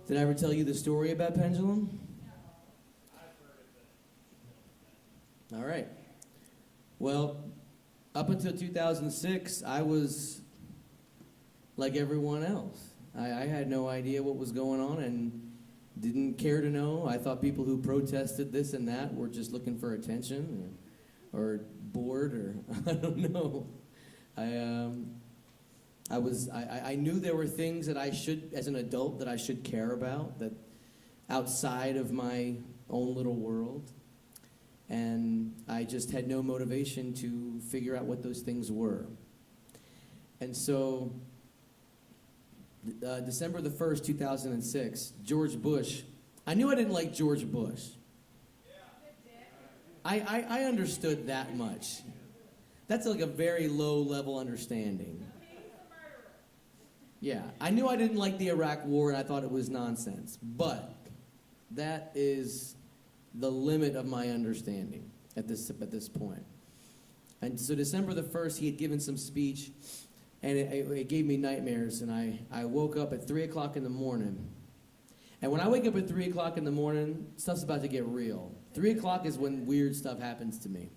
Did I ever tell you the story about Pendulum? All right. Well, up until 2006, I was like everyone else. I had no idea what was going on and didn't care to know. I thought people who protested this and that were just looking for attention or bored or I don't know. I knew there were things that I should, as an adult, that I should care about, that outside of my own little world. And I just had no motivation to figure out what those things were. And so, December the 1st, 2006, George Bush, I knew I didn't like George Bush. I understood that much. That's like a very low-level understanding. Yeah, I knew I didn't like the Iraq War and I thought it was nonsense. But that is the limit of my understanding at this point. And so December the 1st, he had given some speech, and it gave me nightmares, and I woke up at 3 o'clock in the morning. And when I wake up at 3 o'clock in the morning, stuff's about to get real. 3 o'clock is when weird stuff happens to me.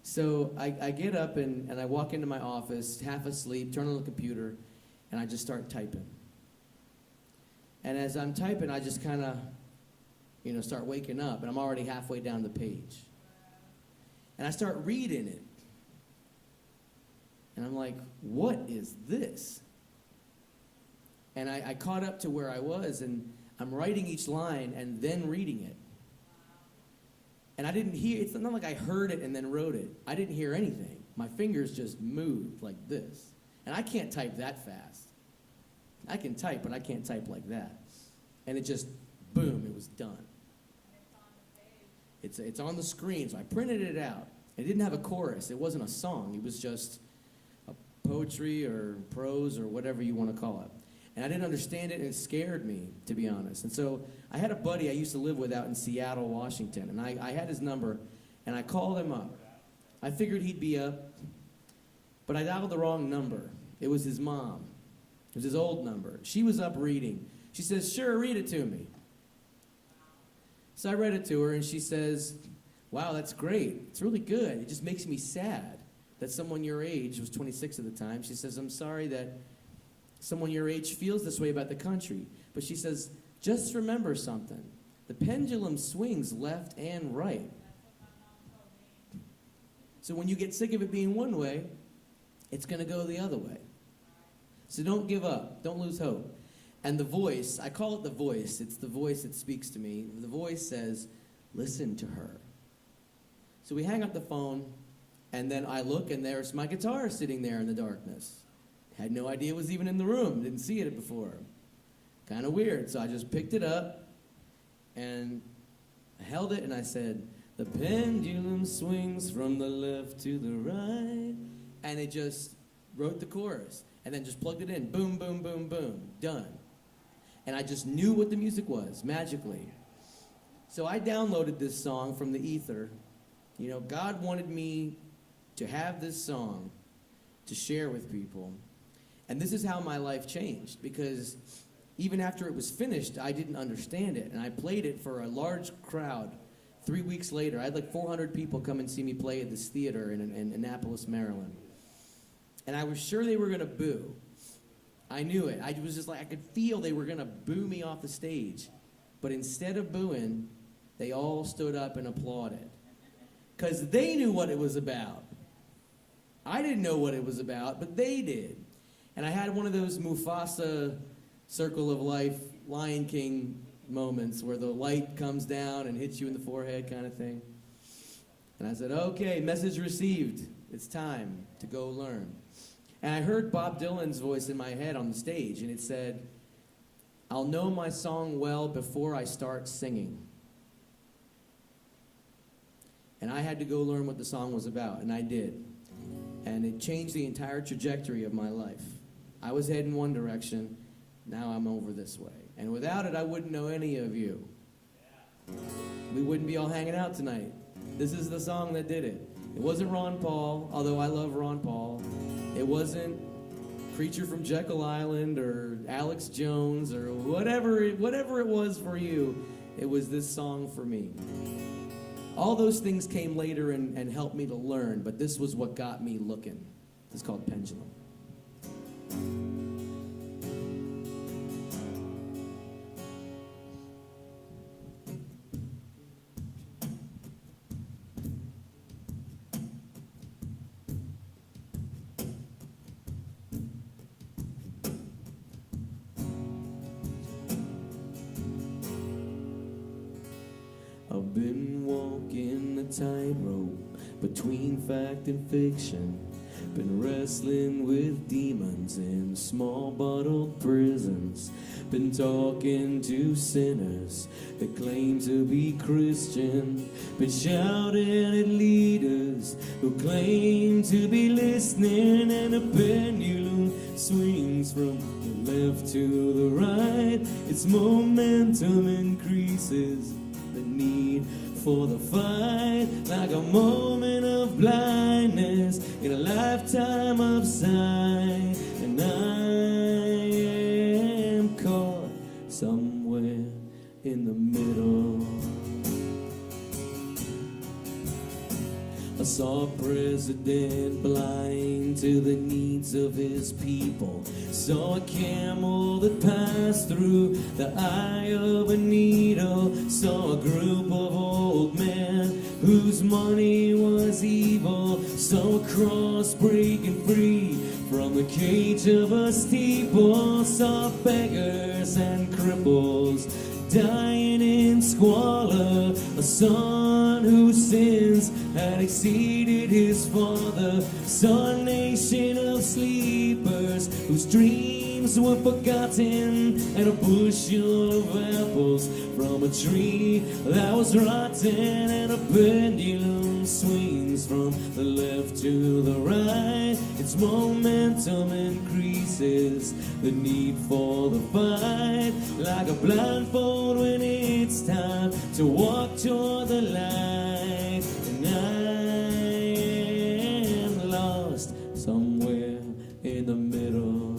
So I get up and I walk into my office, half asleep, turn on the computer, and I just start typing. And as I'm typing, I just kind of, start waking up, and I'm already halfway down the page. And I start reading it. And I'm like, what is this? And I caught up to where I was, and I'm writing each line and then reading it. And I didn't hear, it's not like I heard it and then wrote it. I didn't hear anything. My fingers just moved like this. And I can't type that fast. I can type, but I can't type like that. And it just, boom, it was done. It's on the screen, so I printed it out. It didn't have a chorus. It wasn't a song. It was just a poetry or prose or whatever you want to call it. And I didn't understand it, and it scared me, to be honest. And so I had a buddy I used to live with out in Seattle, Washington, and I had his number, and I called him up. I figured he'd be up, but I dialed the wrong number. It was his mom. It was his old number. She was up reading. She says, "Sure, read it to me." So I read it to her, and she says, "Wow, that's great. It's really good. It just makes me sad that someone your age," was 26 at the time, she says, "I'm sorry that someone your age feels this way about the country." But she says, "Just remember something. The pendulum swings left and right. So when you get sick of it being one way, it's going to go the other way. So don't give up. Don't lose hope." And the voice, I call it the voice. It's the voice that speaks to me. The voice says, "Listen to her." So we hang up the phone, and then I look, and there's my guitar sitting there in the darkness. Had no idea it was even in the room. Didn't see it before. Kind of weird. So I just picked it up, and I held it, and I said, "The pendulum swings from the left to the right." And it just wrote the chorus, and then just plugged it in. Boom, boom, boom, boom. Done. And I just knew what the music was, magically. So I downloaded this song from the ether. God wanted me to have this song to share with people. And this is how my life changed, because even after it was finished, I didn't understand it. And I played it for a large crowd. 3 weeks later, I had like 400 people come and see me play at this theater in Annapolis, Maryland. And I was sure they were going to boo. I knew it. I was just like, I could feel they were going to boo me off the stage. But instead of booing, they all stood up and applauded. Because they knew what it was about. I didn't know what it was about, but they did. And I had one of those Mufasa circle of life, Lion King moments where the light comes down and hits you in the forehead kind of thing. And I said, "Okay, message received. It's time to go learn." And I heard Bob Dylan's voice in my head on the stage, and it said, "I'll know my song well before I start singing." And I had to go learn what the song was about, and I did. And it changed the entire trajectory of my life. I was heading one direction, now I'm over this way. And without it, I wouldn't know any of you. We wouldn't be all hanging out tonight. This is the song that did it. It wasn't Ron Paul, although I love Ron Paul. It wasn't Creature from Jekyll Island or Alex Jones or whatever it was for you, it was this song for me. All those things came later and helped me to learn, but this was what got me looking. It's called Pendulum. I've been walking the tightrope between fact and fiction. Been wrestling with demons in small bottled prisons. Been talking to sinners that claim to be Christian. Been shouting at leaders who claim to be listening. And a pendulum swings from the left to the right. Its momentum increases the need for the fight, like a moment of blindness in a lifetime of sight. And I am caught somewhere in the middle. I saw a president blind to the needs of his people. Saw a camel that passed through the eye of a needle. Saw a group of old men whose money was evil. Saw a cross breaking free from the cage of a steeple. Saw beggars and cripples dying in squalor. A son whose sins had exceeded his father. Saw a nation of sleepers whose dreams were forgotten. And a bushel of apples from a tree that was rotten. And a pendulum swings from the left to the right. Its momentum increases the need for the fight, like a blindfold when it's time to walk toward the light. And I am lost somewhere in the middle.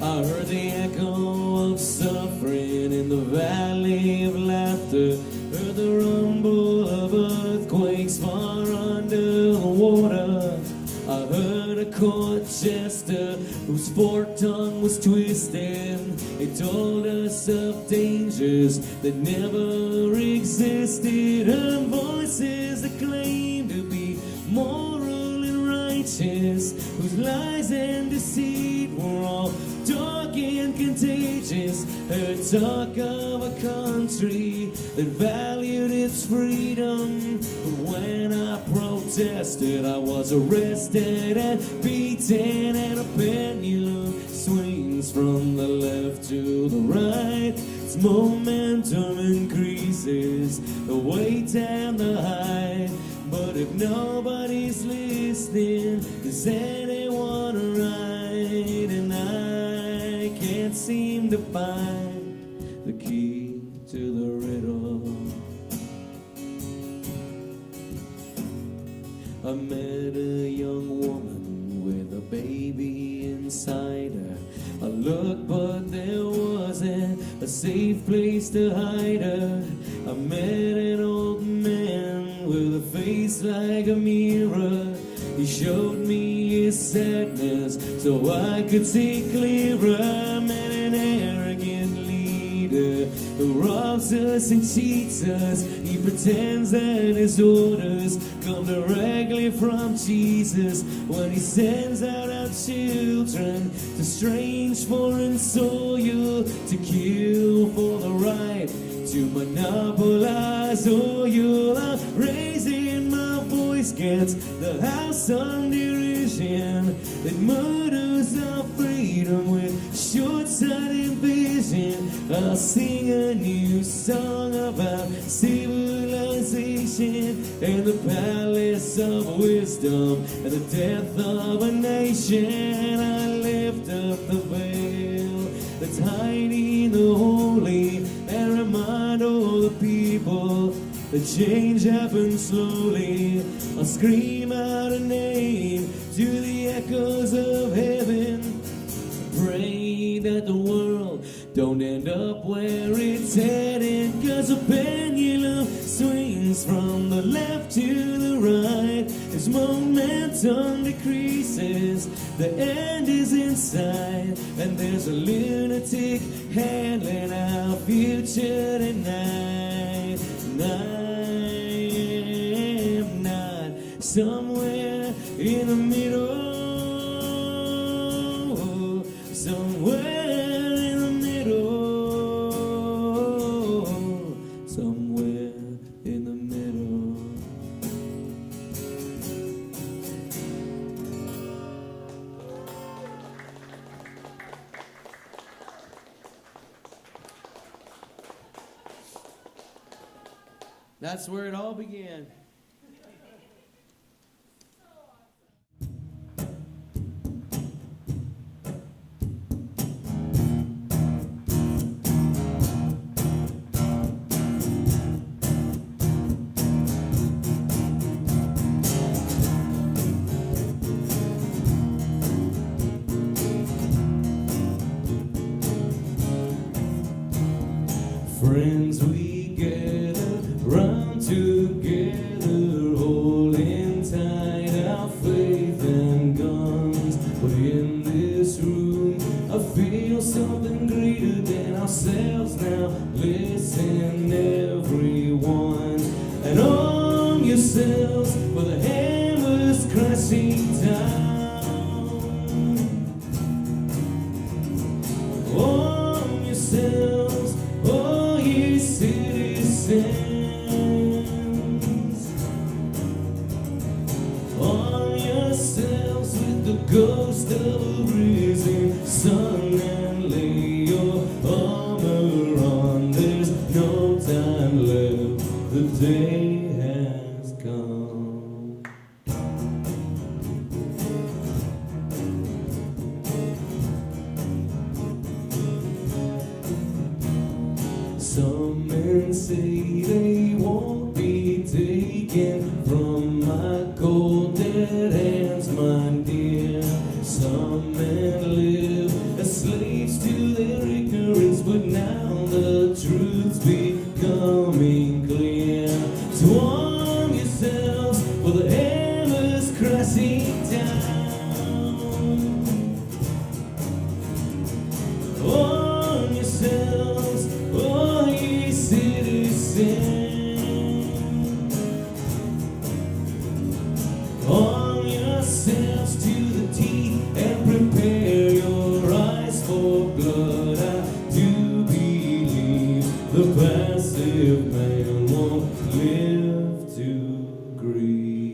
I heard the echo of suffering in the valley of laughter. Heard the rumble of earthquakes far under the water. I heard a court jester whose forked tongue was twisted. He told us of dangers that never existed. And voices that claimed to be moral and righteous, whose lies and deceit were all dark and contagious. Heard talk of a country that valued its freedom. But when I protested, I was arrested and beaten. And a pendulum swings from the left to the right. Its momentum increases the weight and the height. But if nobody's listening, is anyone right? And I can't seem to find the key to the riddle. I met a young woman with a baby inside her. I looked, but there wasn't a safe place to hide her. I met an old man with a face like a mirror. He showed me his sadness so I could see clearer. I met an arrogant leader who robs us and cheats us. He pretends that his orders come directly from Jesus when he sends out our children to strange foreign soil to kill for the right to monopolize oil. I'm raising my voice against the house of derision that murders our freedom with short-sighted vision. I'll sing a new song about civilization and the palace of wisdom and the death of a nation. I lift up the veil that's hiding the holy and remind all the people The change happens slowly. I'll scream out a name to the echoes of heaven. Pray that the world don't end up where it's headed, 'cause a pendulum swings from the left to the right. As momentum decreases, the end is in sight, and there's a lunatic handling our future tonight. And I'm not somewhere in the middle. Somewhere in the middle, somewhere in the middle. That's where it all began. Friends, we gather round together, holding tight our faith and guns. But in this room, I feel something greater than ourselves now. Listen, everyone, and arm yourselves for the hammers crashing down. Arm yourselves, oh ye citizens, arm yourselves with the ghost of a risen sun, and lay your armor on. There's no time left, the day has come. Some men say they won't be taken from my cold dead hands, my dear. Some men live as slaves to their ignorance, but now the truth's becoming clear. So arm yourselves for the hammers crashing down. Arm yourselves, oh ye citizens, arm yourselves to the teeth and prepare your eyes for blood. I do believe the passive man won't live to grieve.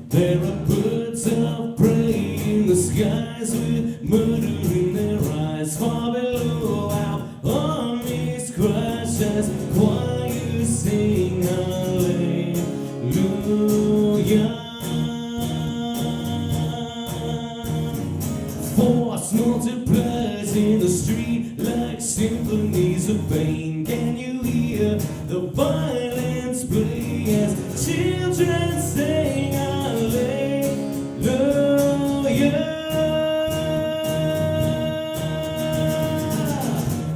There are birds of prey in the skies with murder in their eyes. Far below our armies crash as choirs sing hallelujah. Force multiplies in the street like symphonies of pain. Can you hear the violence play as children sing hallelujah?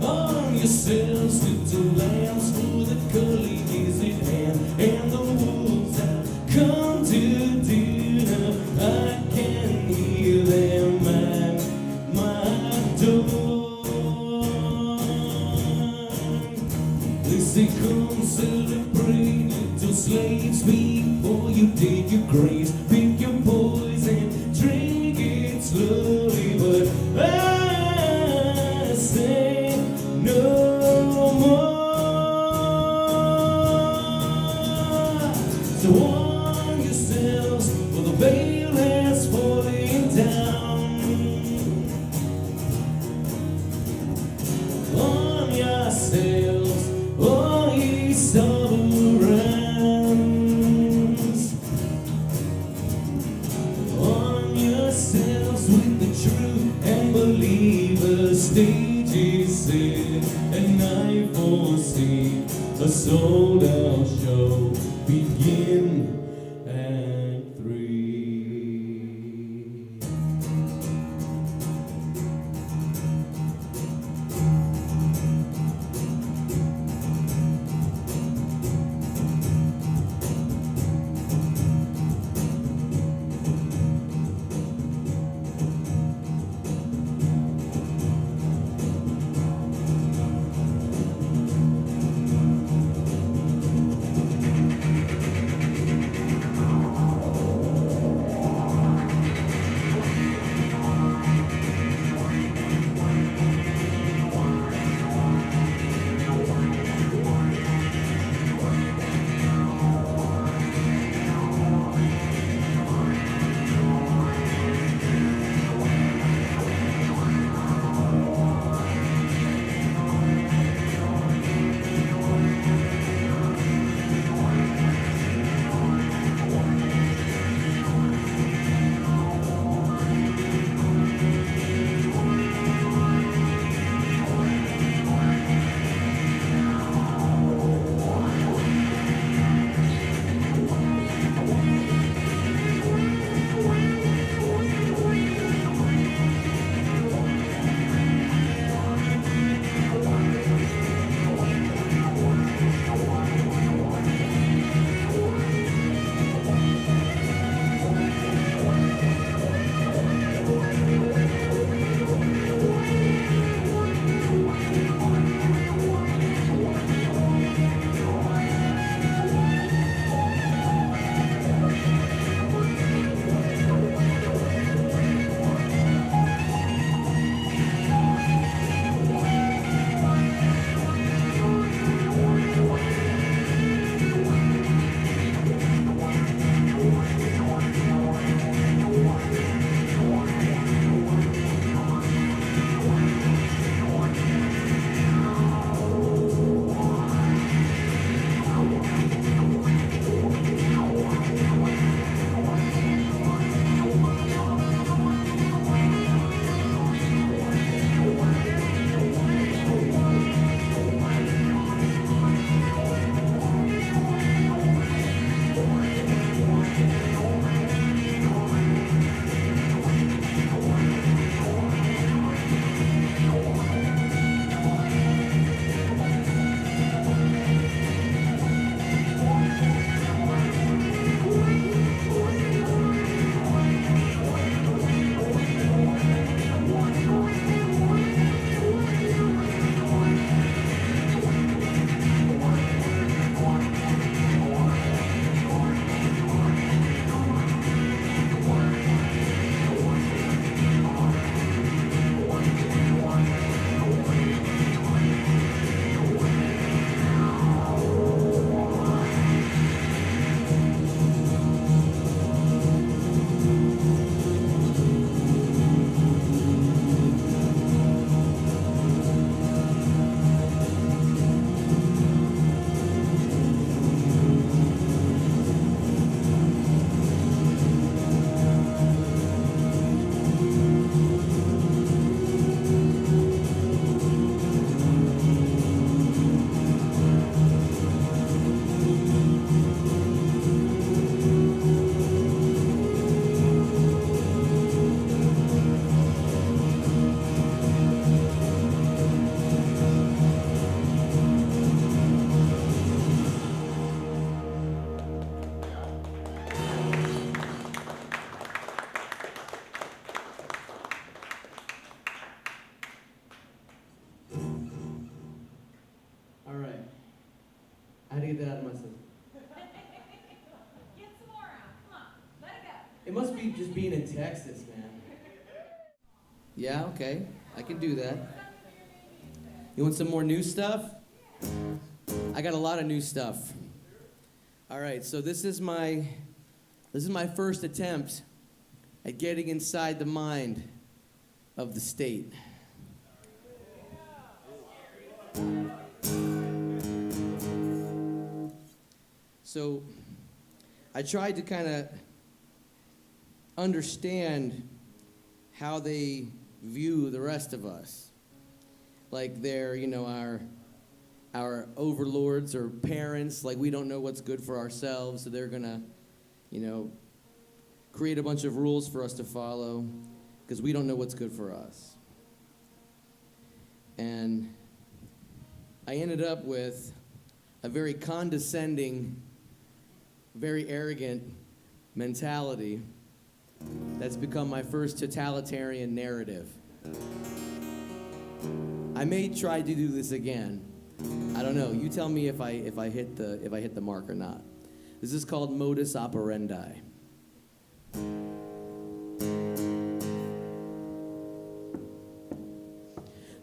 Arm yourselves, little lambs, for the culling is at hand, and the wolves have come to dinner. I can hear them at my door. They say, come celebrate, little slaves, before you dig your graves. Pick your poison, drink it slowly, but I say no more. So warm yourselves, for the veil has fallen down. Warm yourselves, oh ye stubborn leave the stage is set, and I foresee a sold-out show begin at 3. How do you get that out of my system? Get some more out. Come on. Let it go. It must be just being in Texas, man. Yeah, okay. I can do that. You want some more new stuff? I got a lot of new stuff. All right, so this is my first attempt at getting inside the mind of the state. So I tried to kind of understand how they view the rest of us. Like they're, our overlords or parents. Like we don't know what's good for ourselves, so they're gonna, create a bunch of rules for us to follow because we don't know what's good for us. And I ended up with a very condescending, very arrogant mentality that's become my first totalitarian narrative. I may try to do this again. I don't know. You tell me if I hit the mark or not. This is called modus operandi.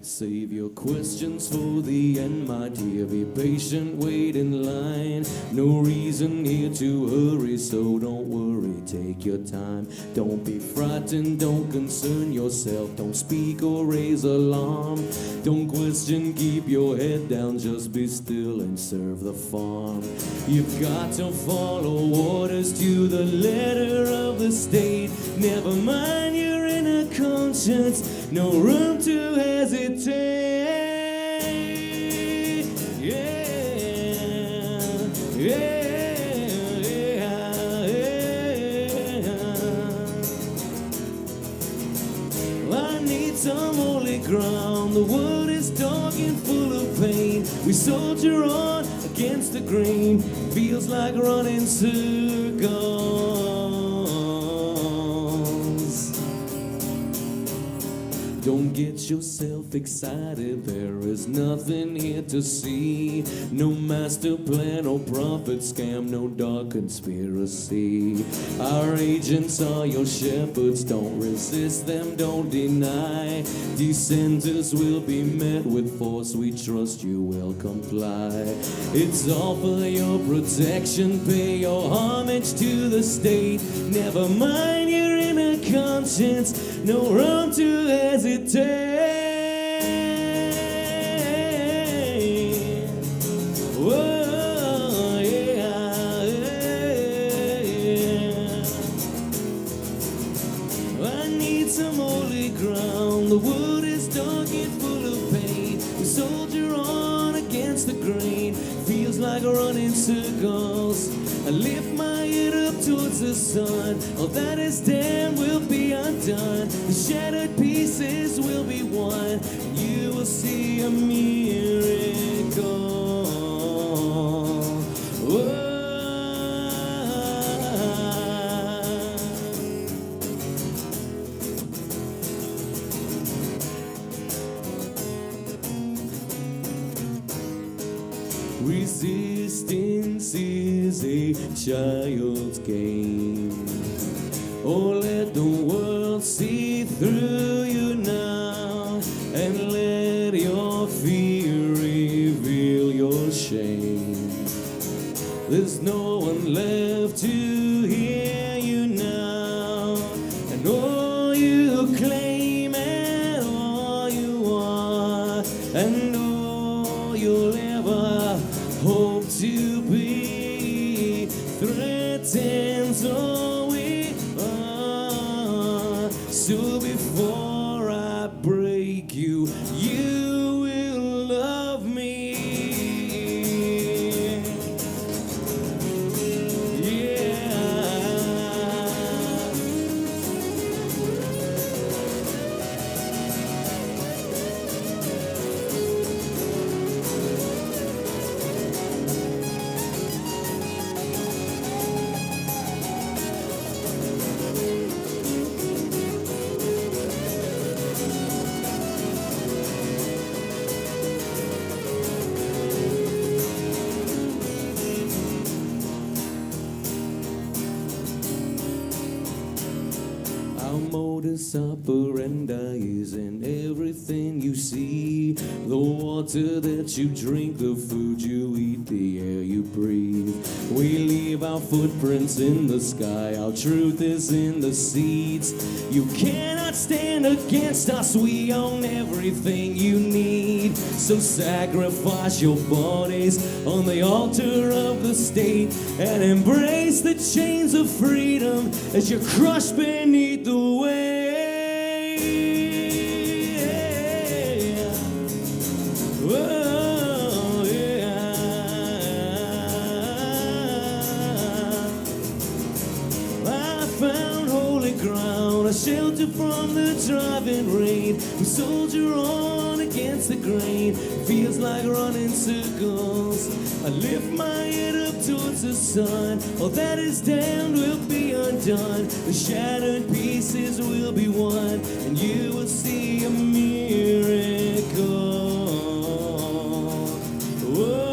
Save your questions for the end, my dear. Be patient, wait in line. No reason here to hurry, so don't worry, take your time. Don't be frightened, don't concern yourself. Don't speak or raise alarm. Don't question, keep your head down. Just be still and serve the farm. You've got to follow orders to the letter of the state. Never mind your inner conscience. No room to hesitate. I need some holy ground. The world is dark and full of pain. We soldier on against the grain. Feels like running circles. Don't get yourself excited, there is nothing here to see. No master plan or profit scam, no dark conspiracy. Our agents are your shepherds, don't resist them, don't deny. Dissenters will be met with force, we trust you will comply. It's all for your protection, pay your homage to the state. Never mind your inner conscience, no room to hesitate. Whoa, yeah, yeah. I need some holy ground. The wood is dark and full of pain. We soldier on against the grain. Feels like running circles. I lift my head up towards the sun. All that is damned will be undone. The shattered pieces will be one. You will see a miracle. Whoa. Resistance is a child's game. Oh, let the world see through you now, and let your fear reveal your shame. There's no one left to hear you now, and all you claim and all you are, and all you'll ever hope to be, threatens all we are. So before I break you, you will love me. Yeah. Our modus operandi is in everything you see. The water that you drink, the food you eat, the air you breathe. We leave our footprints in the sky, our truth is in the seeds. You cannot stand against us, we own everything you need. So sacrifice your bodies on the altar of the state, and embrace the chains of freedom as you're crushed beneath the weight. from the driving rain. We soldier on against the grain. Feels like running circles. I lift my head up towards the sun. All that is damned will be undone. The shattered pieces will be one, and you will see a miracle. Whoa.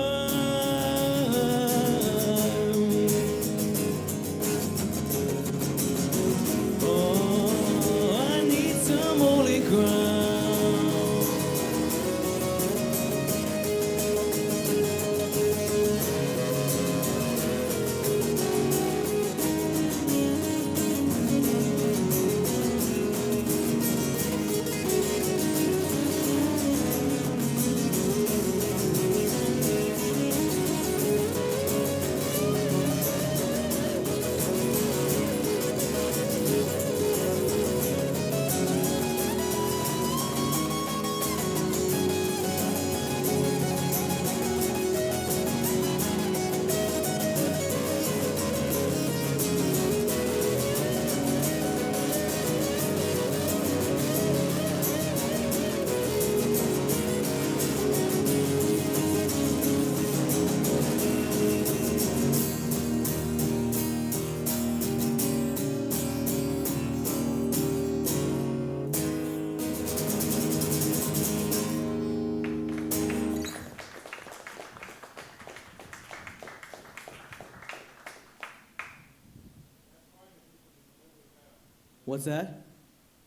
What's that?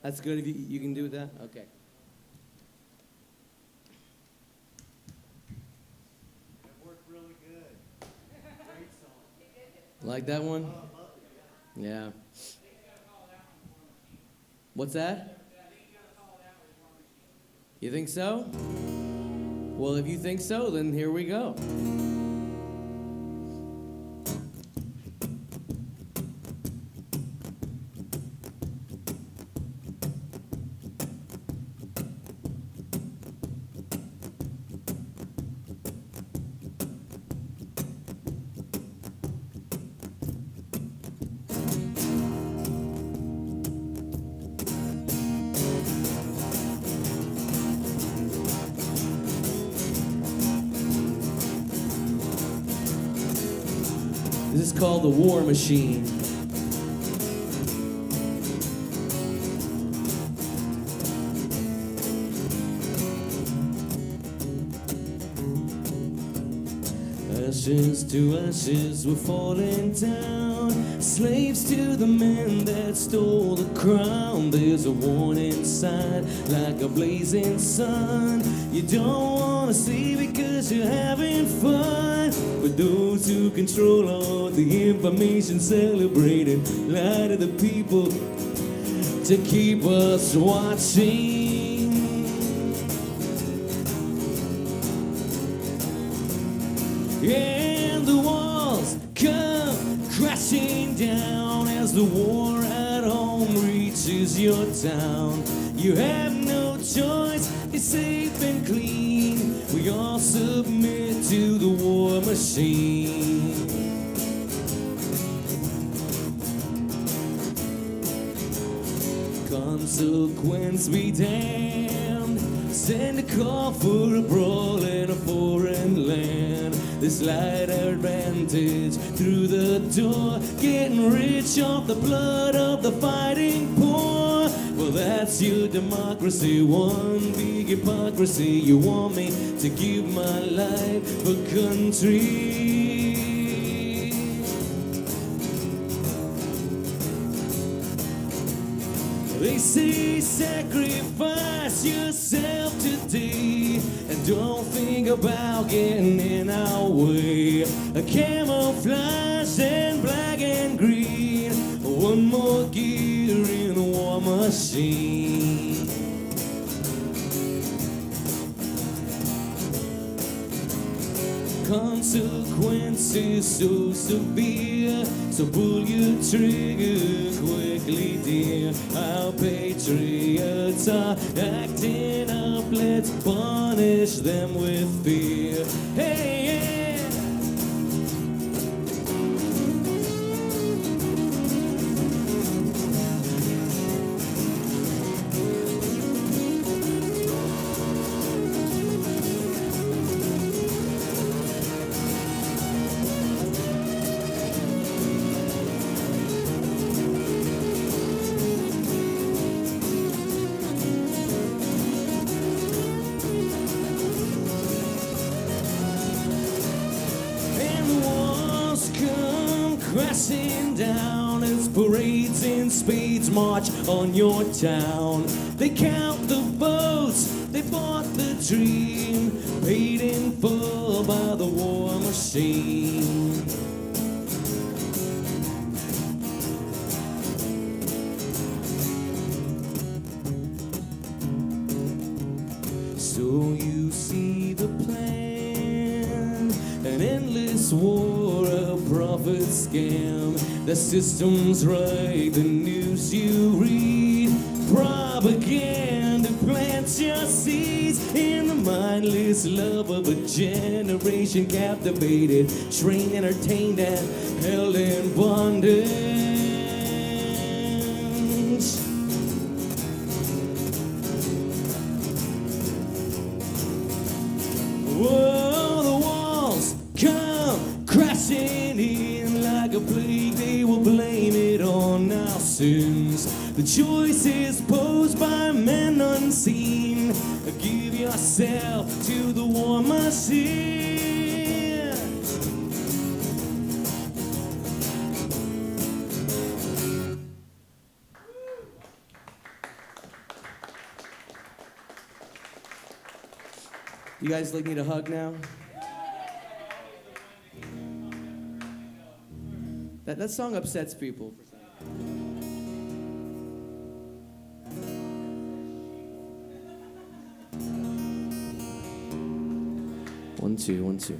That's good if you can do that? Okay. That worked really good. Great song. Like that one? Yeah. What's that? You think so? Well, if you think so, then here we go. This is called The War Machine. Ashes to ashes, we're falling down. Slaves to the men that stole the crown. There's a warning sign like a blazing sun. You don't wanna see because you're having fun. But those who control all the information celebrating lie to the people to keep us watching. And the walls come crashing down as the war at home reaches your town. You have no choice, it's safe and clean. We all submit to the war machine. Consequence be damned. Send a call for a brawl in a foreign land. This light advantage through the door, getting rich off the blood of the fighting poor. Well, that's your democracy, one big hypocrisy. You want me to give my life for country. They say sacrifice yourself today and don't think about getting in our way. A camouflage and black and green, one more gear in a war machine. Consequences so severe, so pull your trigger quickly, dear. Our patriots are acting up, let's punish them with fear. Hey, yeah. crashing down as parades and spades march on your town. They count the votes, they bought the dream, paid in full by the war machine. So you see the plan, an endless war, a profit scam. The system's right, the news you read, propaganda plants your seeds in the mindless love of a generation captivated, trained, entertained, and held in bondage. Whoa, the walls come crashing in like a plague. They will blame it on our sins. The choices posed by men unseen. Give yourself to the war machine. You guys need a hug now? That song upsets people. One, two, one, two.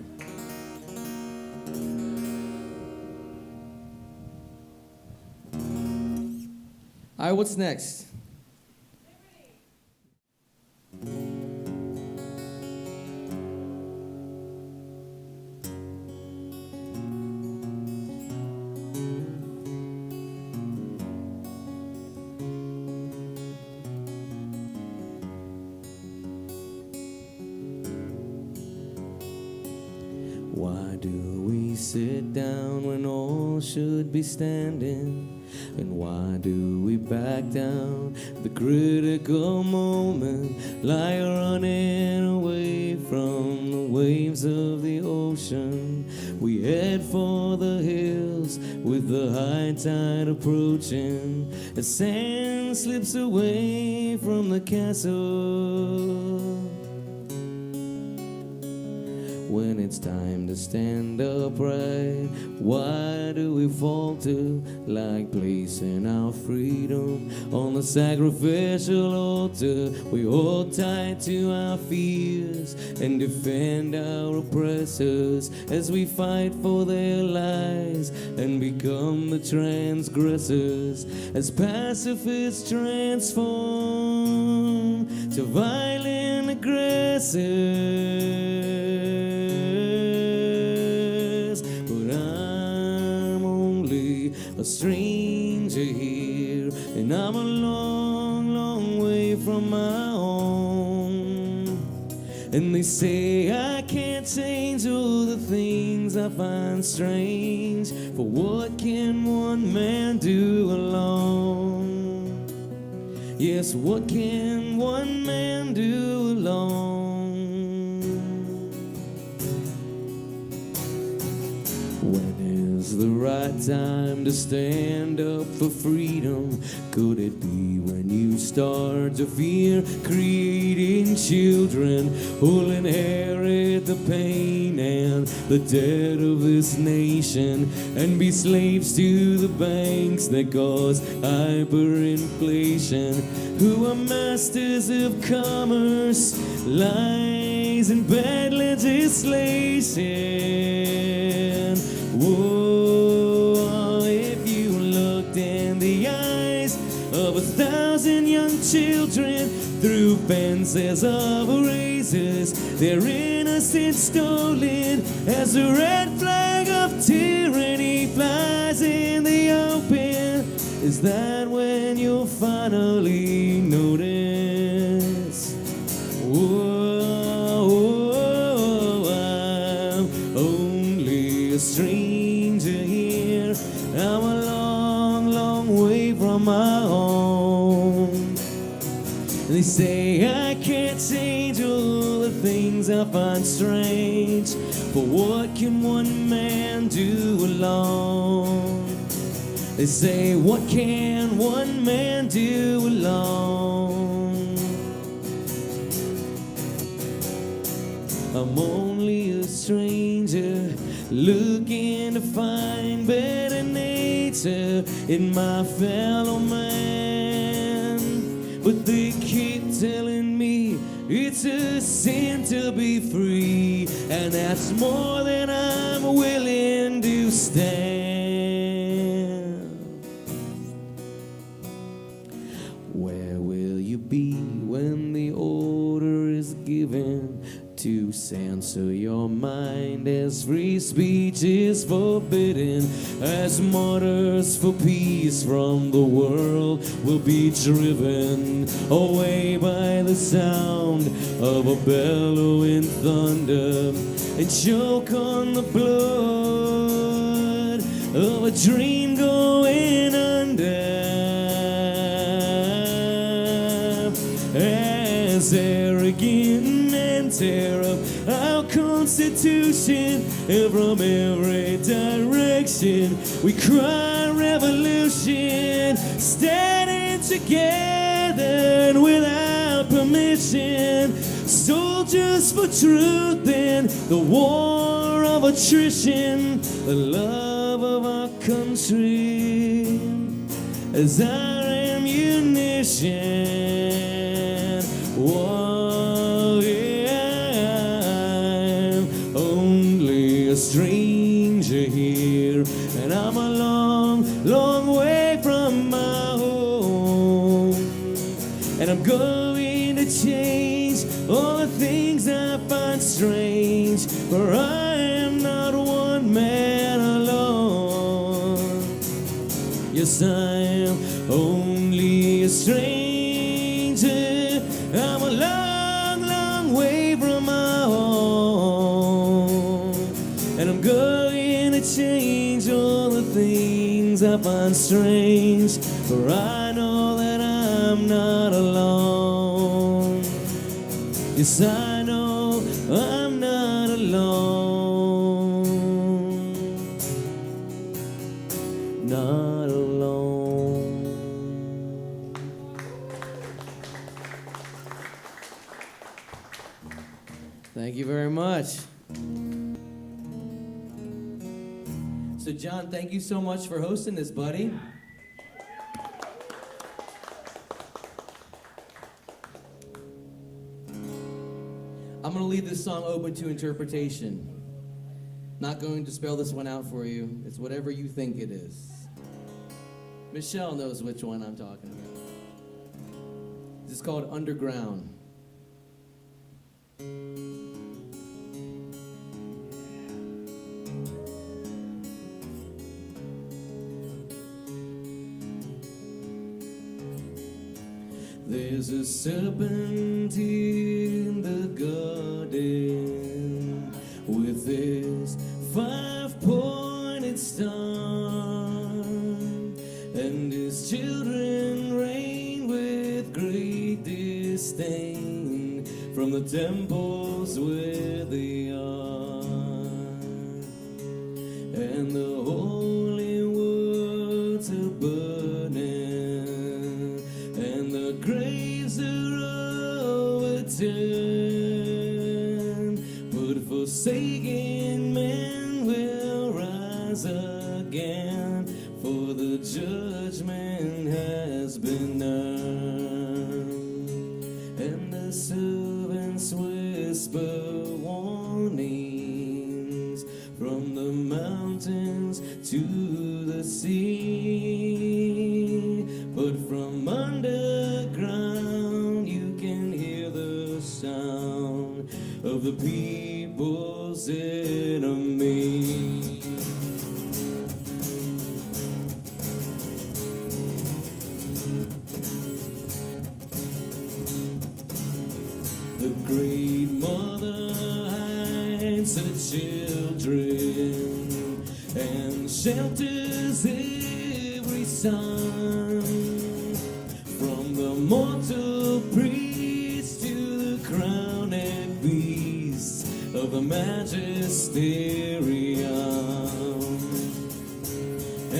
All right, what's next? Why do we sit down when all should be standing? And why do we back down the critical moment, like running away from the waves of the ocean? We head for the hills with the high tide approaching, as sand slips away from the castle. When it's time to stand upright, why do we falter, like placing our freedom on the sacrificial altar? We hold tight to our fears and defend our oppressors as we fight for their lives and become the transgressors, as pacifists transform to violent aggressors. A stranger here, and I'm a long, long way from my home. And they say I can't change all the things I find strange, for what can one man do alone? Yes, what can one man do alone? When is the right time to stand up for freedom? Could it be when you start to fear creating children who'll inherit the pain and the debt of this nation and be slaves to the banks that cause hyperinflation, who are masters of commerce, lies, and bad legislation? Whoa, if you looked in the eyes of 1,000 young children through fences of razors, their innocence stolen as the red flag of tyranny flies in the open, is that when you'll finally notice? Whoa, I'm only a stranger here. I'm a long, long way from my home. And they say I can't change all the things I find strange, but what can one man do alone? They say, what can one man do alone? I'm only a stranger looking to find better nature in my fellow man. But they keep telling me it's a sin to be free, and that's more than I'm willing to stand. Where will you be when the order is given to censor your mind as free speech is forbidden, as martyrs for peace from the world will be driven away by the sound of a bellowing thunder and choke on the blood of a dream going under? As arrogant and tear up our Constitution, and from every direction we cry revolution, standing together and without permission, soldiers for truth in the war of attrition, the love of our country as our ammunition. Oh, yeah, I'm only a stranger here, and I'm a long, long way from my home, and I'm going to change all the things I find strange, for I am not one man alone. Yes, I am only a stranger. I'm a long, long way from my home, and I'm going to change all the things I find strange, for I know that I'm not alone. Yes, I know I'm not alone. Not alone. Thank you very much. So, John, thank you so much for hosting this, buddy. I'm going to leave this song open to interpretation. Not going to spell this one out for you. It's whatever you think it is. Michelle knows which one I'm talking about. This is called Underground. There's a serpent in the garden with his 5-pointed star, and his children reign with great disdain from the temples where they are, and the holy words are burning, and the graves are overturned, but forsaken men will rise again, for the judgment has been earned. And the servants whisper warnings from the mountains to the sea, but from underground you can hear the sound of the people's enemy. The great mother hides her children and shelters every son, from the mortal priest to the crowned beast of the magisterium.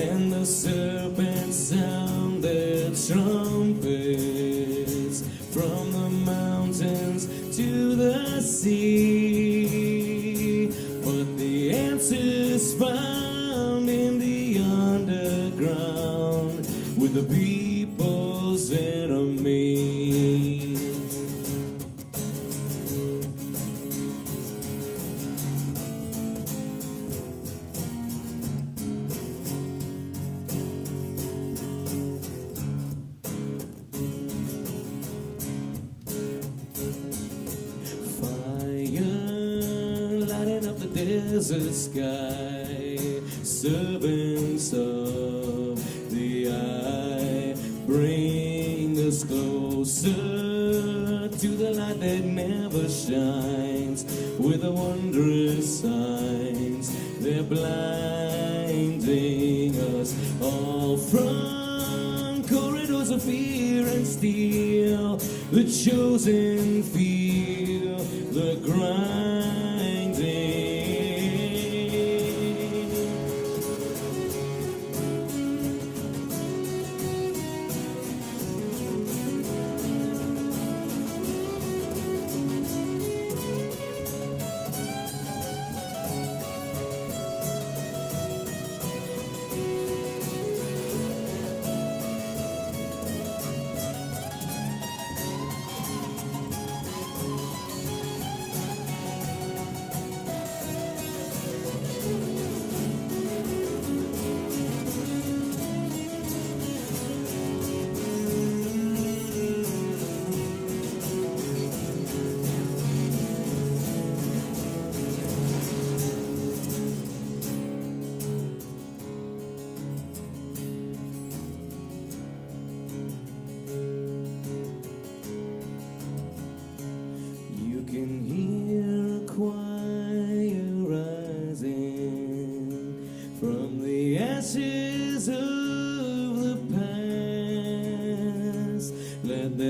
and the serpents sound their trumpets from the mountains to the sea. But the answer's found in the underground with the people's enemy. Desert sky, servants of the eye, bring us closer to the light that never shines. With the wondrous signs, they're blinding us all from corridors of fear and steel. The chosen feel the grinding.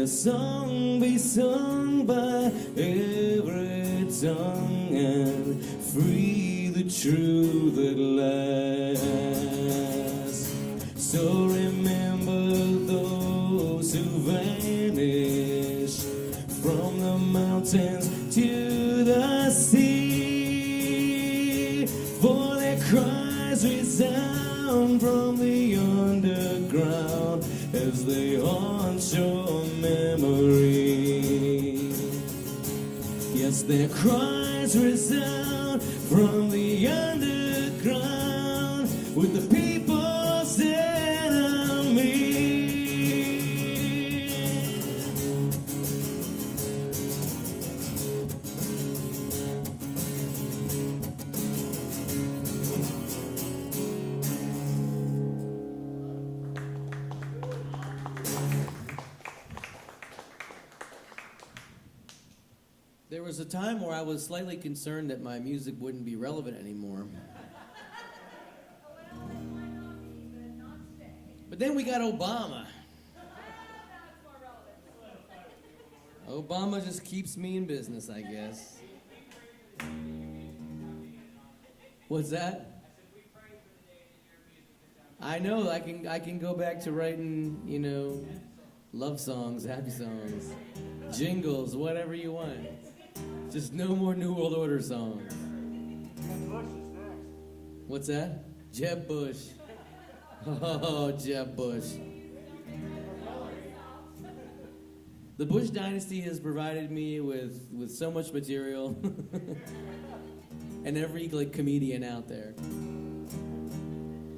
Song be sung by every tongue and free the truth at last. So remember those who vanish from the mountains to the sea, for their cries resound from the underground as they haunt your memory. Yes, their cries resound from the underground with the people's enemy. There was a time where I was slightly concerned that my music wouldn't be relevant anymore. Well, it might not be, but not today. But then we got Obama. Now it's more relevant. Obama just keeps me in business, I guess. What's that? I know, I can go back to writing, love songs, happy songs, jingles, whatever you want. Just no more New World Order songs. Bush is next. What's that? Jeb Bush. Oh, Jeb Bush. The Bush dynasty has provided me with so much material. And every comedian out there.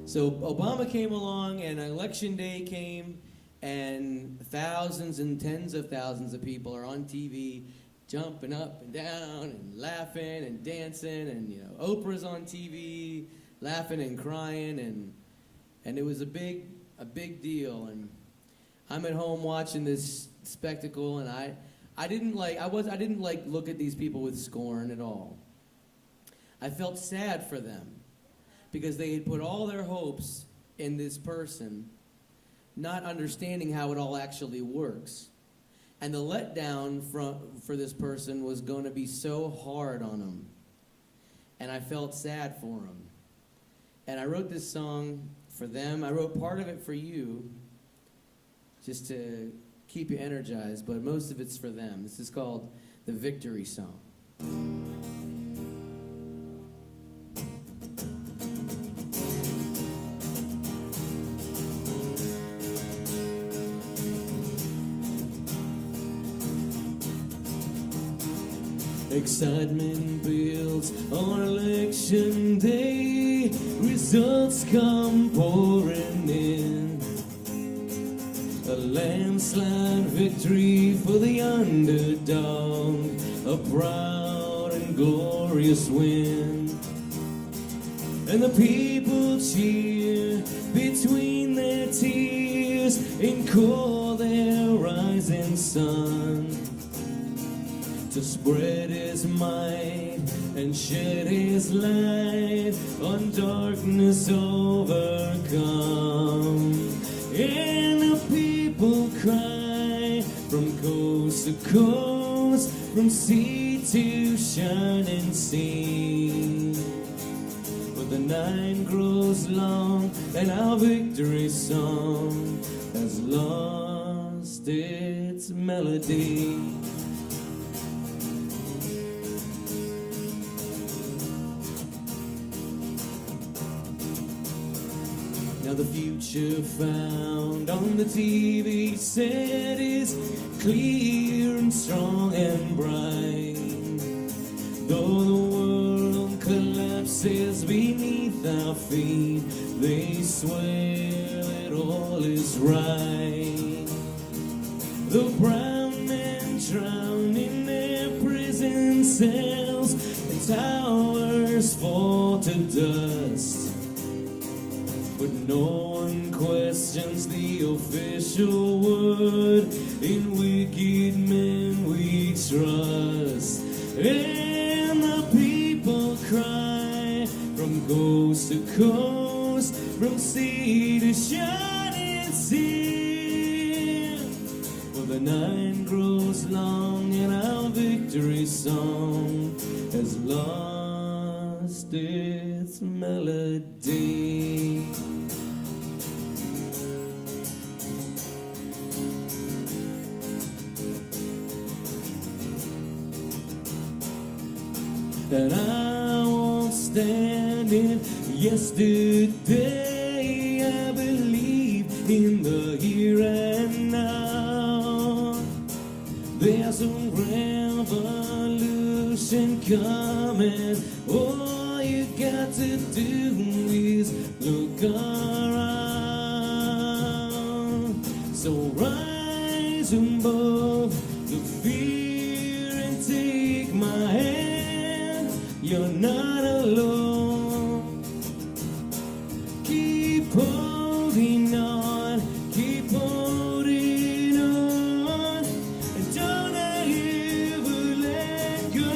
So Obama came along and election day came and thousands and tens of thousands of people are on TV jumping up and down and laughing and dancing and Oprah's on TV laughing and crying and it was a big deal, and I'm at home watching this spectacle, and I didn't look at these people with scorn at all. I felt sad for them because they had put all their hopes in this person, not understanding how it all actually works. And the letdown for this person was going to be so hard on them. And I felt sad for him. And I wrote this song for them. I wrote part of it for you, just to keep you energized, but most of it's for them. This is called the Victory Song. Excitement builds on election day. Results come pouring in. A landslide victory for the underdog. A proud and glorious win. And the people cheer between their tears and call their rising sun to spread his might and shed his light on darkness overcome. And the people cry from coast to coast, from sea to shining sea. But the night grows long and our victory song has lost its melody. Now the future found on the TV set is clear and strong and bright. Though the world collapses beneath our feet, they swear that all is right. The brown men drown in their prison cells and towers fall to dust. But no one questions the official word. In wicked men we trust. And the people cry from coast to coast, from sea to shining sea. For the night grows long and our victory song has lost its melody. That I won't stand in yesterday. I believe in the here and now. There's a revolution coming. All you got to do is look around. So rise above the fear and take my hand. You're not alone. Keep holding on, keep holding on, and don't ever let go.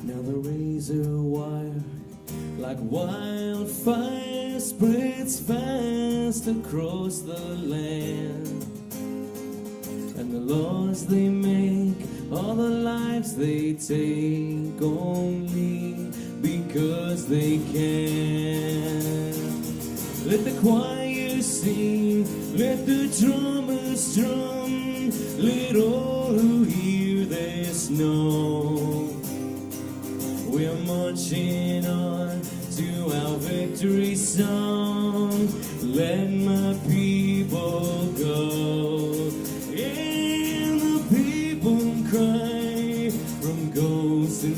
Now the razor wire, like wildfire, spreads fast across the land. And the laws they make, all the lives they take, only because they can. Let the choir sing, let the drummers drum, let all who hear this know. We're marching on to our victory song. Let my people go. And the people cry from coast and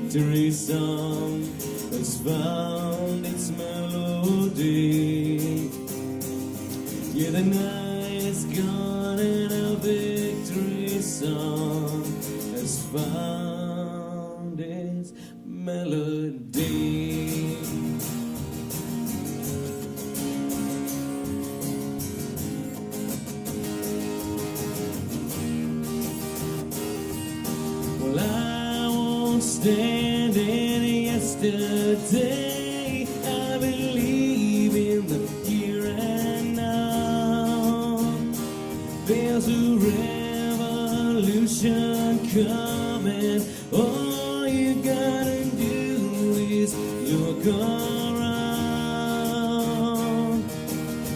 victory song has found its melody. Yeah, the night is gone and our victory song has found its melody. Well, I won't stand in yesterday. I believe in the here and now. There's a revolution coming. All you gotta do is look around.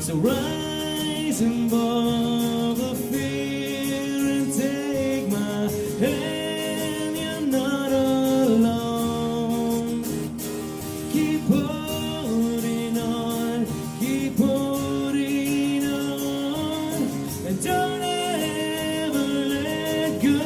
So rise above the fear and take my hand. You're not alone. Keep holding on, keep holding on, and don't ever let go.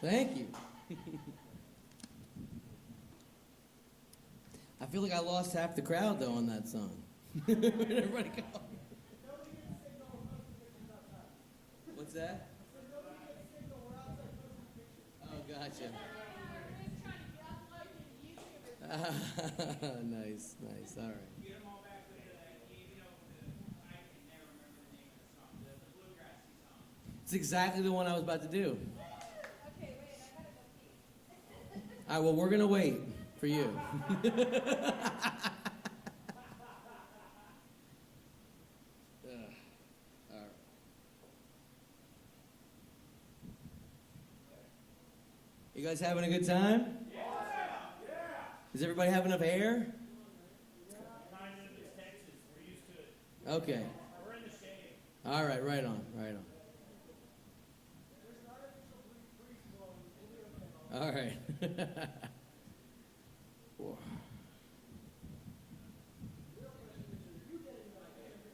Thank you. I feel like I lost half the crowd, though, on that song. Where'd everybody go? What's that? Oh, gotcha. Nice, nice. All right. Get them all back later. I can never remember the name of the song. The bluegrassy song. It's exactly the one I was about to do. Okay, wait, I gotta go pee. All right, well, we're going to wait for you. All right. You guys having a good time? Yeah. Is everybody having enough air? Kind of, it's Texas. We're used to it. Okay. We're in the shade. All right, right on, right on. All right.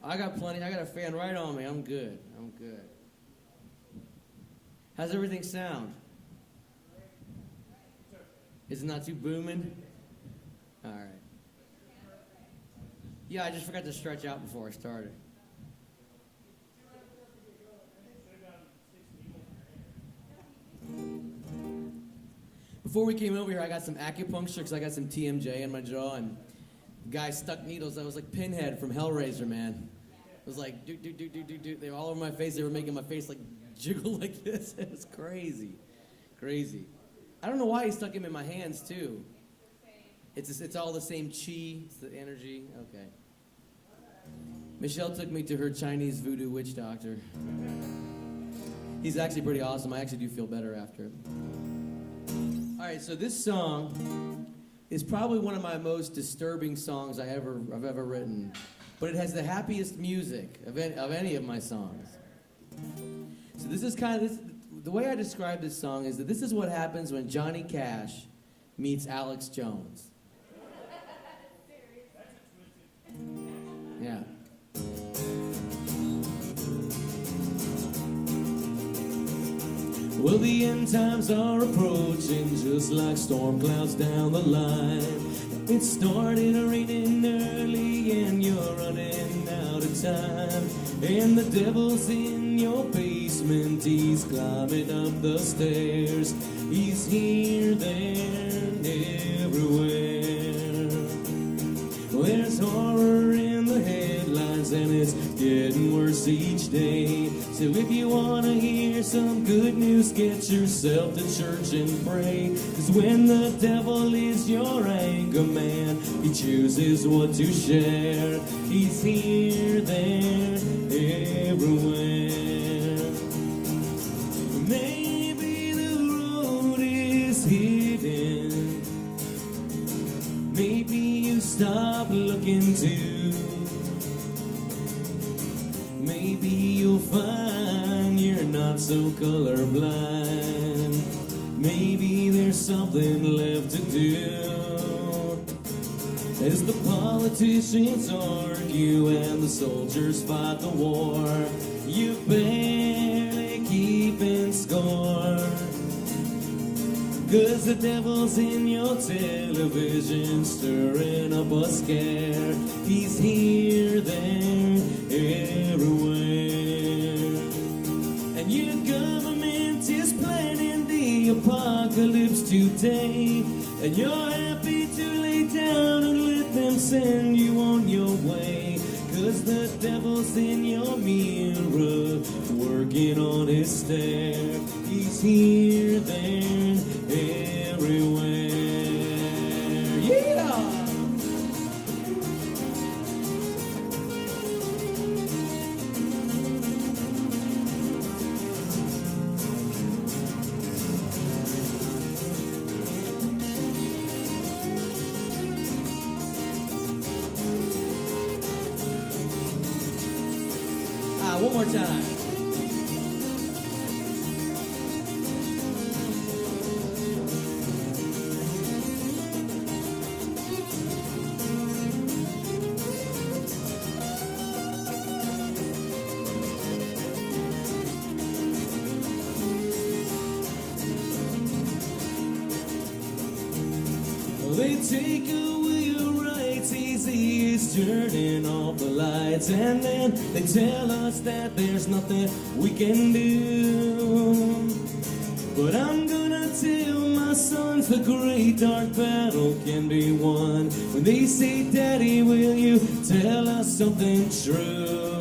I got plenty. I got a fan right on me. I'm good. I'm good. How's everything sound? Is it not too booming? All right. Yeah, I just forgot to stretch out before I started. Before we came over here, I got some acupuncture because I got some TMJ in my jaw, and the guy stuck needles. I was like Pinhead from Hellraiser, man. It was like, do. They were all over my face. They were making my face like jiggle like this. It was crazy. Crazy. I don't know why he stuck him in my hands, too. It's all the same chi. It's the energy. Okay. Michelle took me to her Chinese voodoo witch doctor. He's actually pretty awesome. I actually do feel better after it. All right, so this song is probably one of my most disturbing songs I've ever written, but it has the happiest music of any of my songs. So this is kind of the way I describe this song is that this is what happens when Johnny Cash meets Alex Jones. Yeah. Well, the end times are approaching just like storm clouds down the line. It started raining early and you're running out of time. And the devil's in your basement, he's climbing up the stairs. He's here, there, and everywhere. There's horror in the headlines and it's getting worse each day. So if you want to hear some good news, get yourself to church and pray. 'Cause when the devil is your anchor man, he chooses what to share. He's here, there, everywhere. Maybe the road is hidden. Maybe you stop looking too. Maybe you'll find you're not so colorblind. Maybe there's something left to do. As the politicians argue and the soldiers fight the war, you barely keeping score. 'Cause the devil's in your television, stirring up a scare. He's here, there, everywhere. And your government is planning the apocalypse today. And you're happy to lay down and let them send you on your way. 'Cause the devil's in your mirror, working on his stair. He's here, there, everywhere. Yeah! One more time. They take away your rights, easy as turning off the lights. And then they tell us that there's nothing we can do. But I'm gonna tell my sons the great dark battle can be won. When they say, Daddy, will you tell us something true?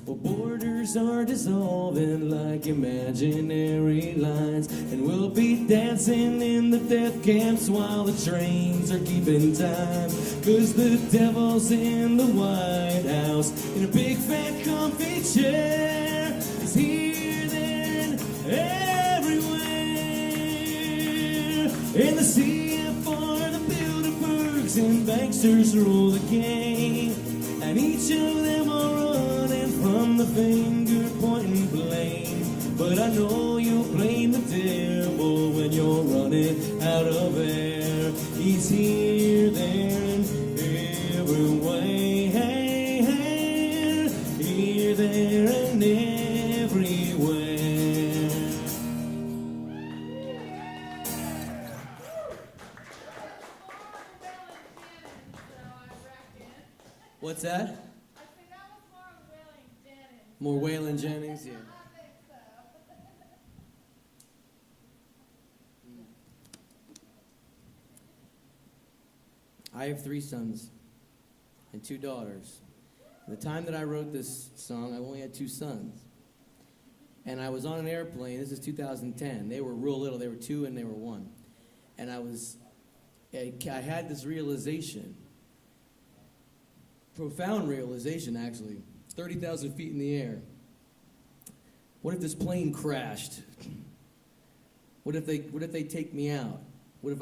Well, borders are dissolving like imaginary lines, and we'll be dancing in the death camps while the trains are keeping time. 'Cause the devil's in the White House in a big fat comfy chair. He's here, there, and everywhere. And the CFR, the Bilderbergs, and banksters rule the game. And each of them are running from the finger pointing blame. But I know you'll blame the devil when you're running out of air. He's here, there, and everywhere. Here, there, and everywhere. What's that? I think that was more of Waylon Jennings. More Waylon Jennings, yeah. I think so. I have 3 sons and 2 daughters. The time that I wrote this song, I only had 2 sons. And I was on an airplane. This is 2010. They were real little. They were 2 and they were 1. And I had this realization, profound realization actually, 30,000 feet in the air. What if this plane crashed? What if they take me out? What if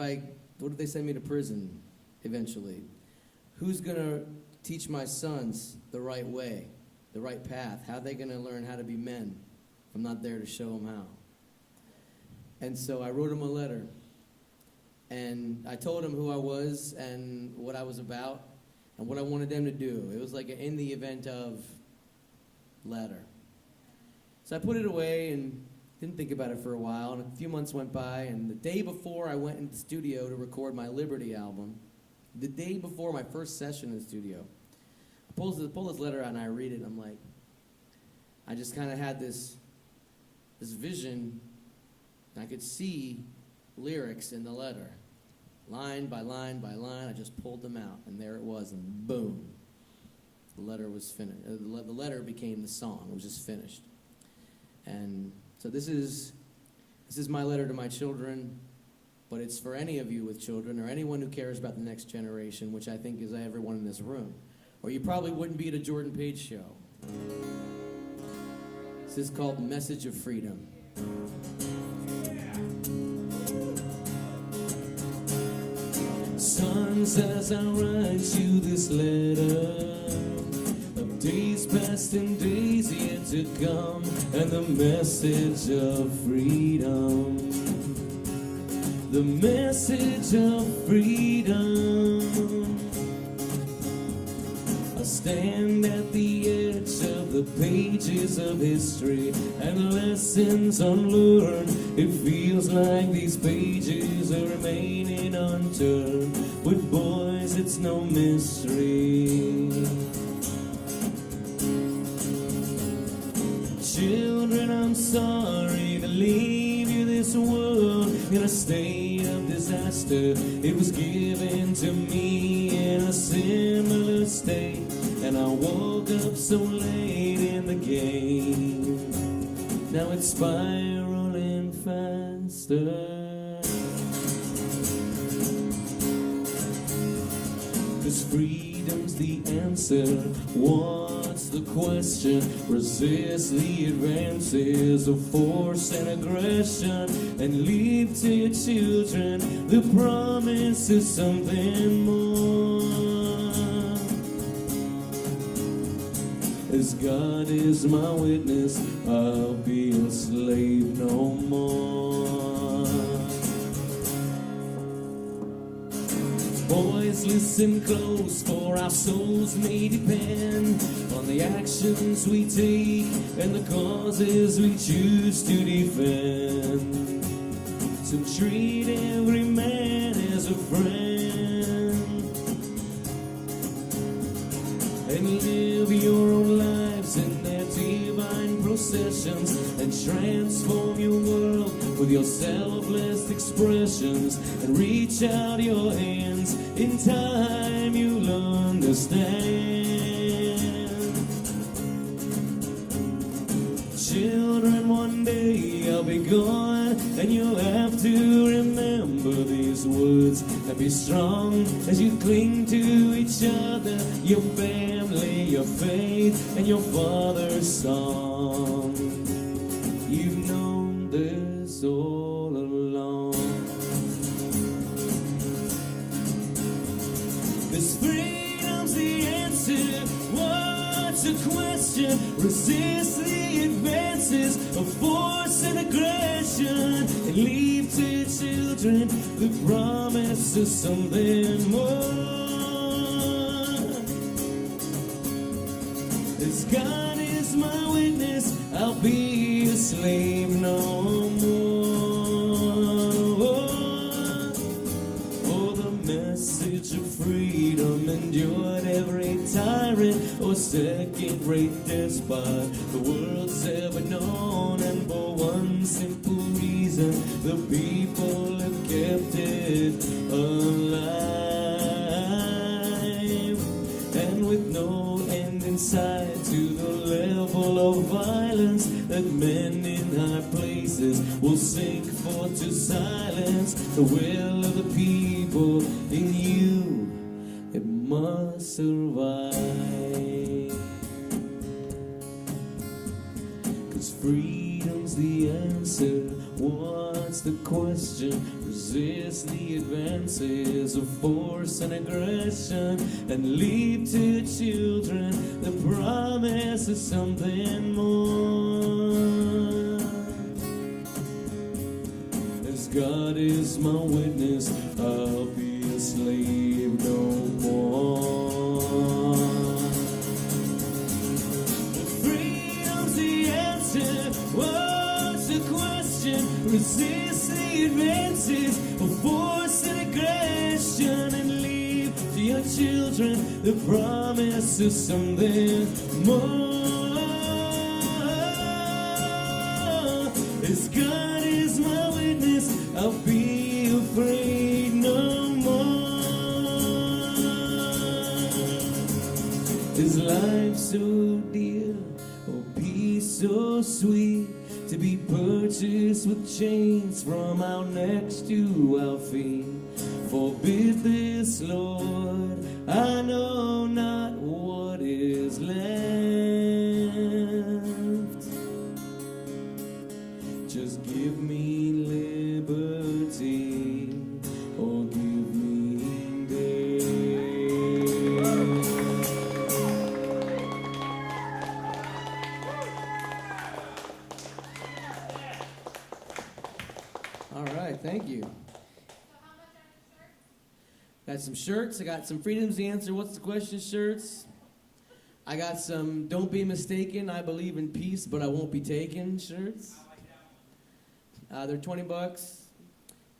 they send me to prison eventually? Who's gonna teach my sons the right way, the right path? How are they gonna learn how to be men if I'm not there to show them how? And so I wrote them a letter. And I told them who I was and what I was about and what I wanted them to do. It was like an in the event of letter. So I put it away and didn't think about it for a while. And a few months went by, and the day before I went into the studio to record my Liberty album, the day before my first session in the studio, I pull this letter out and I read it. And I'm like, I just kind of had this vision. And I could see lyrics in the letter. Line by line by line, I just pulled them out, and there it was, and boom, the letter was finished. The letter became the song. It was just finished. And so this is my letter to my children, but it's for any of you with children or anyone who cares about the next generation, which I think is everyone in this room. Or you probably wouldn't be at a Jordan Page show. This is called Message of Freedom. Sons, as I write you this letter, of days past and days yet to come, and the message of freedom, the message of freedom. I stand at the edge of the pages of history and lessons unlearned. It feels like these pages are remaining unturned. With boys, it's no mystery. Children, I'm sorry to leave you this world in a state of disaster. It was given to me in a similar state, and I woke up so late in the game. Now it's spiraling faster. 'Cause freedom's the answer. What's the question? Resist the advances of force and aggression, and leave to your children the promise of something more. As God is my witness, I'll be a slave no more. Boys, listen close, for our souls may depend on the actions we take and the causes we choose to defend. So treat every man as a friend, and live your own lives in their divine processions, and transform your world with your selfless expressions, and reach out your hands. In time you'll understand. Children, one day I'll be gone, and you'll have to remember these words, and be strong as you cling to each other, your family, your faith, and your father's song. You've known this all along. This freedom's the answer. What's the question? Resist the advances of force and aggression, and leave to your children the promise of something more. As God is my witness, I'll be a slave no more. Oh, the message of freedom endured every tyrant second-rate despot the world's ever known, and for one simple reason, the people have kept it alive. And with no end in sight to the level of violence that men in high places will sink for to silence the will of the people in you, it must survive. 'Cause freedom's the answer. What's the question? Resist the advances of force and aggression, and leave to children the promise of something more. As God is my witness, I'll be a slave no more. Freedom's the answer. What's the question? Resist the advances of force and aggression, and leave to your children the promise of something more. As God is my witness, I'll be afraid no more. Is life so dear, or peace so sweet, to be purchased with chains from our necks to our feet? Forbid this, Lord, I know not what is left. Just give me liberty, or give me death. All right, thank you. So how much on the shirt? Got some shirts. I got some Freedom's the Answer, What's the Question shirts. I got some Don't Be Mistaken, I Believe in Peace, but I Won't Be Taken shirts. They're $20.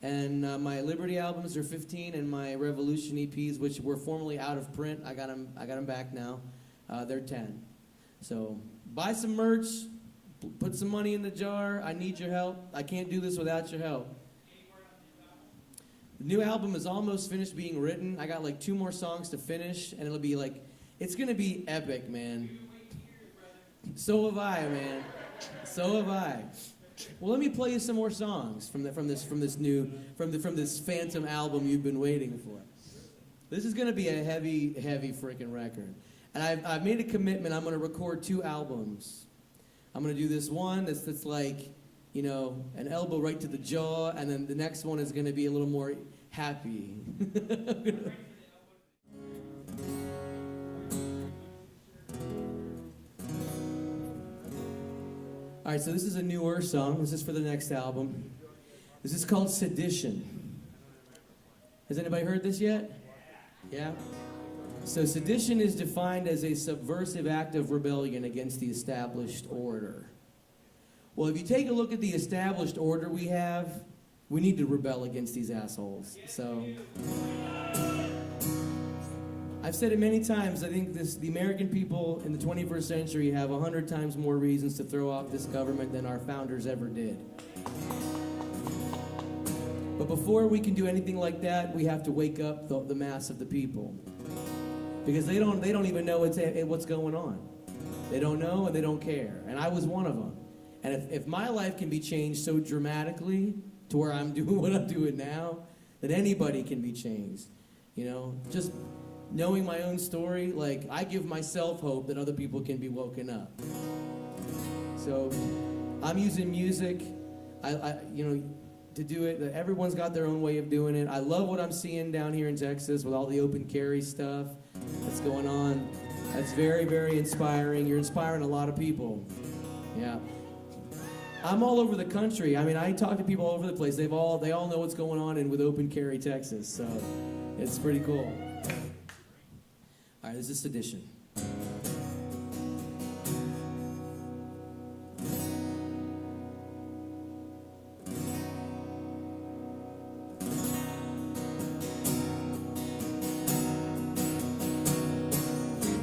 And my Liberty albums are $15, and my Revolution EPs, which were formerly out of print, I got them back now. They're $10. So buy some merch, put some money in the jar. I need your help. I can't do this without your help. The new album is almost finished being written. I got like 2 more songs to finish, and it'll be like, it's gonna be epic, man. So have I, man. So have I. Well, let me play you some more songs from this Phantom album you've been waiting for. This is gonna be a heavy freaking record, and I've made a commitment. I'm gonna record 2 albums. I'm gonna do this one that's like, you know, an elbow right to the jaw, and then the next one is gonna be a little more happy. All right, so this is a newer song. This is for the next album. This is called Sedition. Has anybody heard this yet? Yeah? So sedition is defined as a subversive act of rebellion against the established order. Well, if you take a look at the established order we have, we need to rebel against these assholes. So I've said it many times. I think the American people in the 21st century have 100 times more reasons to throw off this government than our founders ever did. But before we can do anything like that, we have to wake up the mass of the people, because they don't even know what's going on. They don't know, and they don't care. And I was one of them. And if my life can be changed so dramatically to where I'm doing what I'm doing now, then anybody can be changed. You know, just knowing my own story, like, I give myself hope that other people can be woken up. So I'm using music, to do it. Everyone's got their own way of doing it. I love what I'm seeing down here in Texas with all the open carry stuff that's going on. That's very, very inspiring. You're inspiring a lot of people. Yeah. I'm all over the country. I mean, I talk to people all over the place. They all know what's going on with open carry Texas. So it's pretty cool. All right, this is Sedition.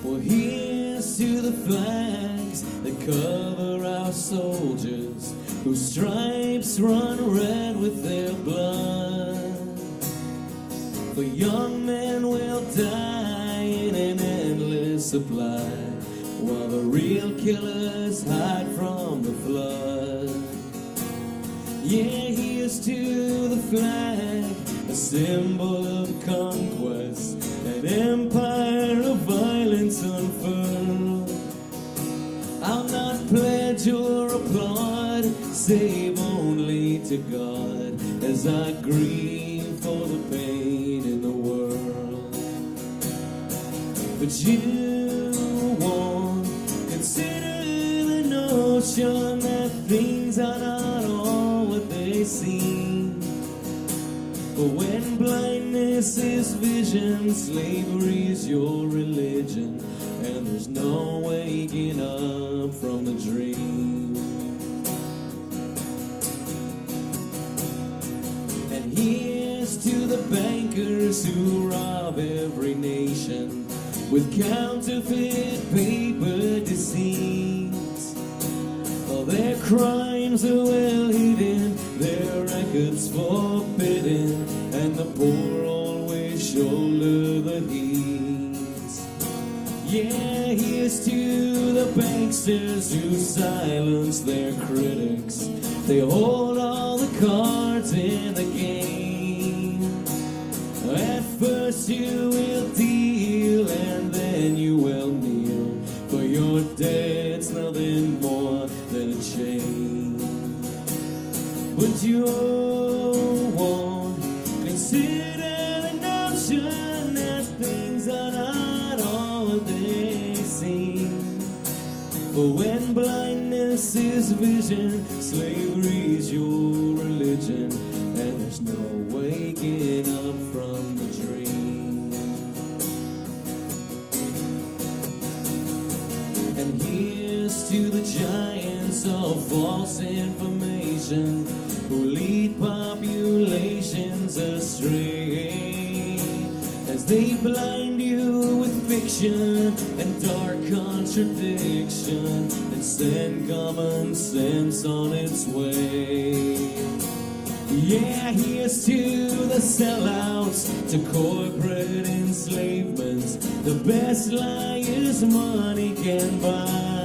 Well, here's to the flags that cover our soldiers, whose stripes run red with their blood. For young men will die in an endless supply, while the real killers hide from the flood. Yeah, here's to the flag, a symbol of conquest, an empire of violence unfurled. I'll not pledge or applaud, save only to God, as I grieve for the pain in the world. But you won't consider the notion that things are not all what they seem. For when blindness is vision, slavery is your religion, and there's no waking up from the dream. And here's to the bankers who rob every nation with counterfeit paper deceits. All their crimes are well hidden, their records forbidden, and the poor always shoulder the heat. Yeah, here's to the banksters who silence their critics. They hold all the cards in the game. At first you will deal, and then you will kneel, for your debt's nothing more than a chain. But you won't consider the notion that things are not all what they seem. For when blindness is vision, slavery is your religion, and there's no waking up from the dream. And here's to the giants of false information who lead populations astray, as they blind you with fiction and dark contradiction, and send common sense on its way. Yeah, here's to the sellouts, to corporate enslavement, the best liars money can buy.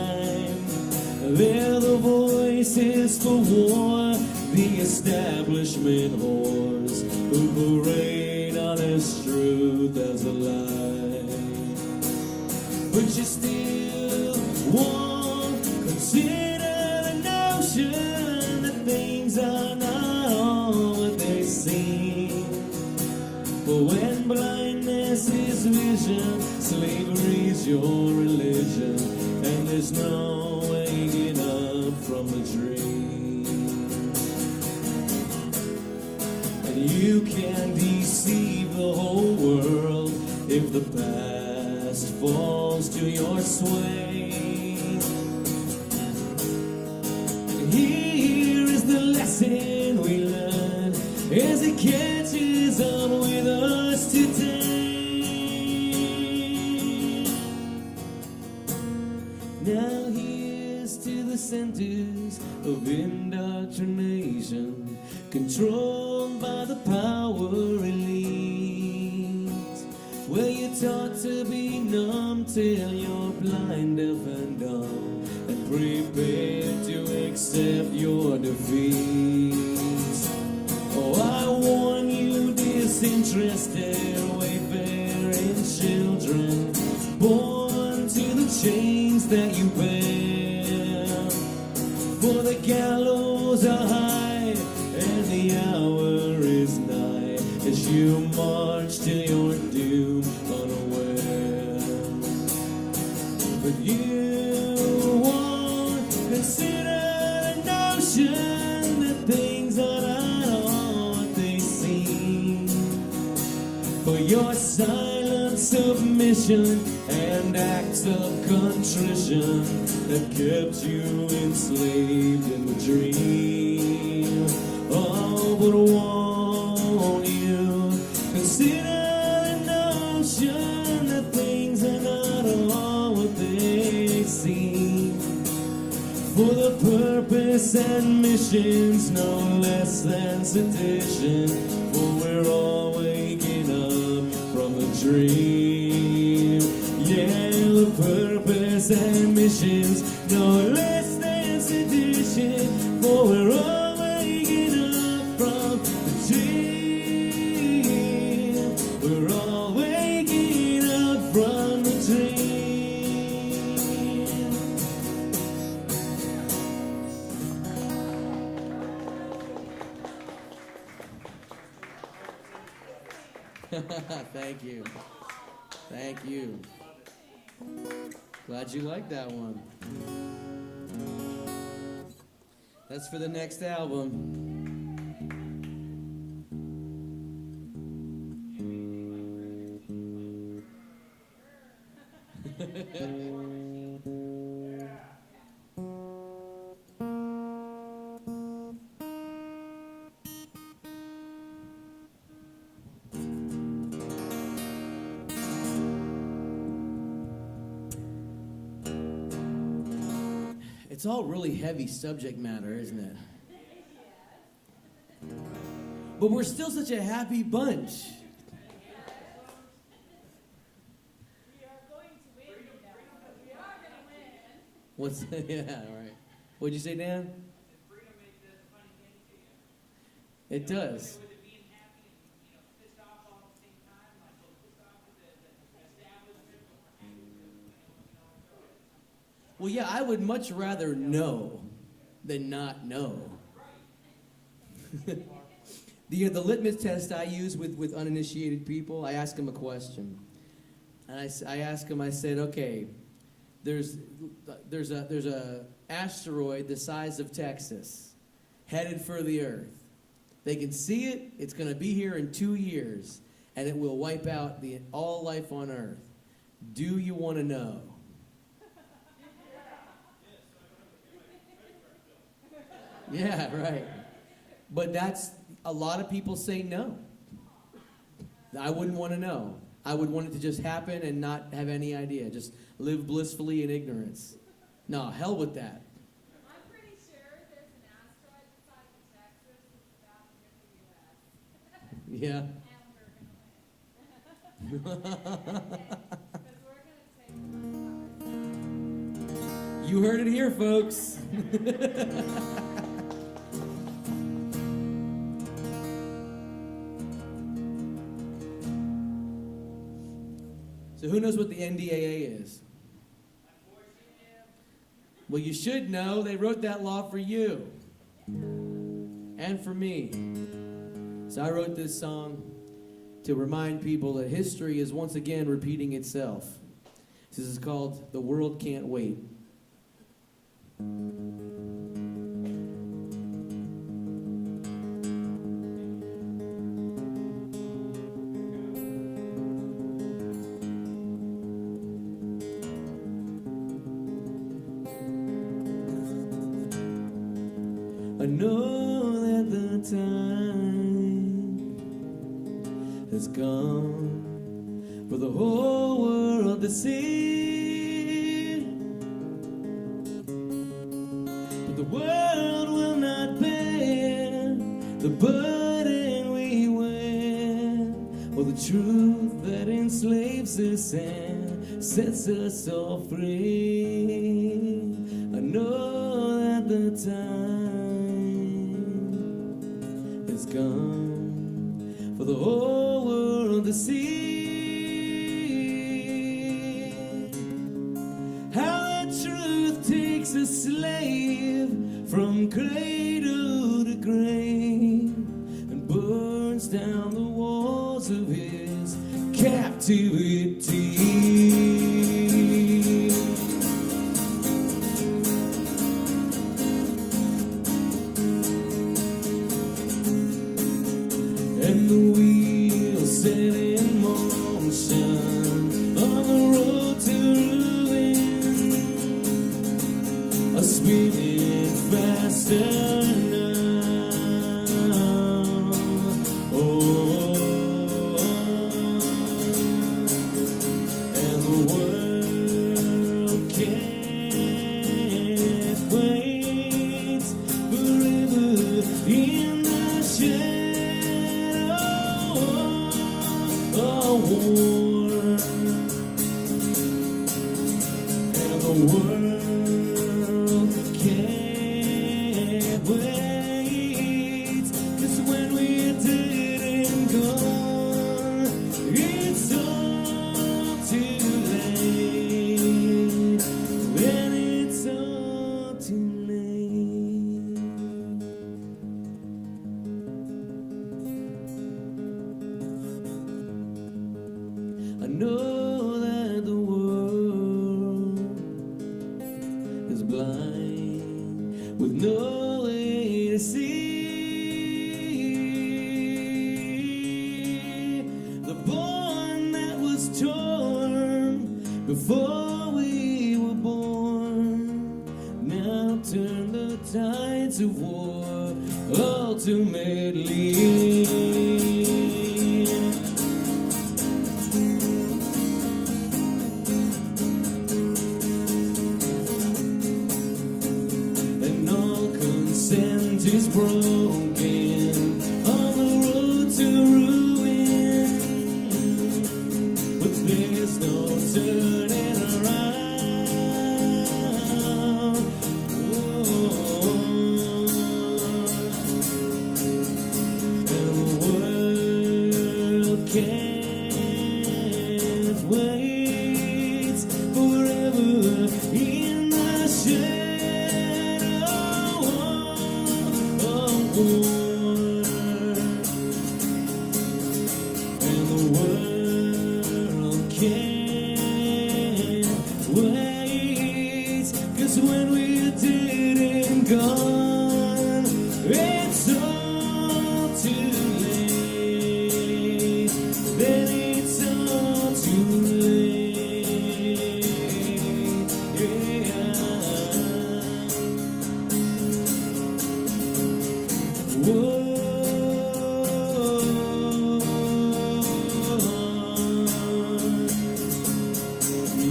They're the voices for war, the establishment whores who parade honest truth as a lie. But you still won't consider the notion that things are not all what they seem. For when blindness is vision, slavery is your religion, and there's no waking up from the dream. And you can deceive the whole world if the past falls to your sway. And here is the lesson we learn as it catches up with us today. Now here's to the centers of indoctrination, controlled by the power elite, where you're taught to be numb till you're blind, deaf and dumb, and prepared to accept your defeat. Oh, I warn you, disinterested wayfaring children, born to the chains that you bear. For the gallows are high, and the hour is nigh, as you march to your doom unaware. But you won't consider the notion that things are not all what they seem. For your silent submission and acts of contrition have kept you enslaved in the dream. Oh, but won't you consider the notion that things are not all what they purpose and missions no less than sedition, for we're all waking up from the dream. Yeah, the purpose and missions no less than sedition, for we're all waking up from the dream. We're all waking up from the dream. Thank you. Thank you. Glad you liked that one. That's for the next album. It's all really heavy subject matter, isn't it? But we're still such a happy bunch. What's yeah, right. What'd you say, Dan? It does. Well, yeah, I would much rather know than not know. The litmus test I use with uninitiated people, I ask them a question. And I ask them, I said, okay, there's a asteroid the size of Texas headed for the Earth. They can see it. It's going to be here in 2 years, and it will wipe out all life on Earth. Do you want to know? Yeah, right. But that's, a lot of people say no. I wouldn't want to know. I would want it to just happen and not have any idea. Just live blissfully in ignorance. No, hell with that. I'm pretty sure there's an asteroid the size of Texas that's about to hit the U.S. Yeah. And we're going to win. Because we're going to take the money. You heard it here, folks. So who knows what the NDAA is? Well, you should know. They wrote that law for you and for me. So I wrote this song to remind people that history is once again repeating itself. This is called The World Can't Wait. I know that the time has come for the whole world to see, but the world will not bear the burden we wear, or the truth that enslaves us and sets us all free. I know that the time has come for the whole world to see how that truth takes a slave from cradle to grave and burns down the walls of his captivity. And the wheels set in motion on the road to ruin are spinning faster now. Oh, and the world can't wait shadow of war, and the world can't wait. 'Cause when we're dead and gone, it's all too late. Then it's all too late. I know that the world is blind with no way to see the bond that was torn before we were born. Now turn the tides of war ultimately. And all consent is broken on the road to ruin, but there's no turning around. And the world can't wait forever in the shadow of war. And the world can't wait. 'Cause when we're dead and gone, it's all too late. Then it's all too late. Yeah. Whoa.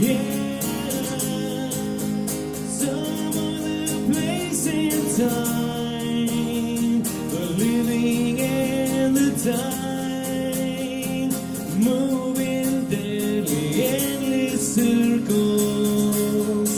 Yeah. Some other place and time, the living and the dying, moving deadly endless circles.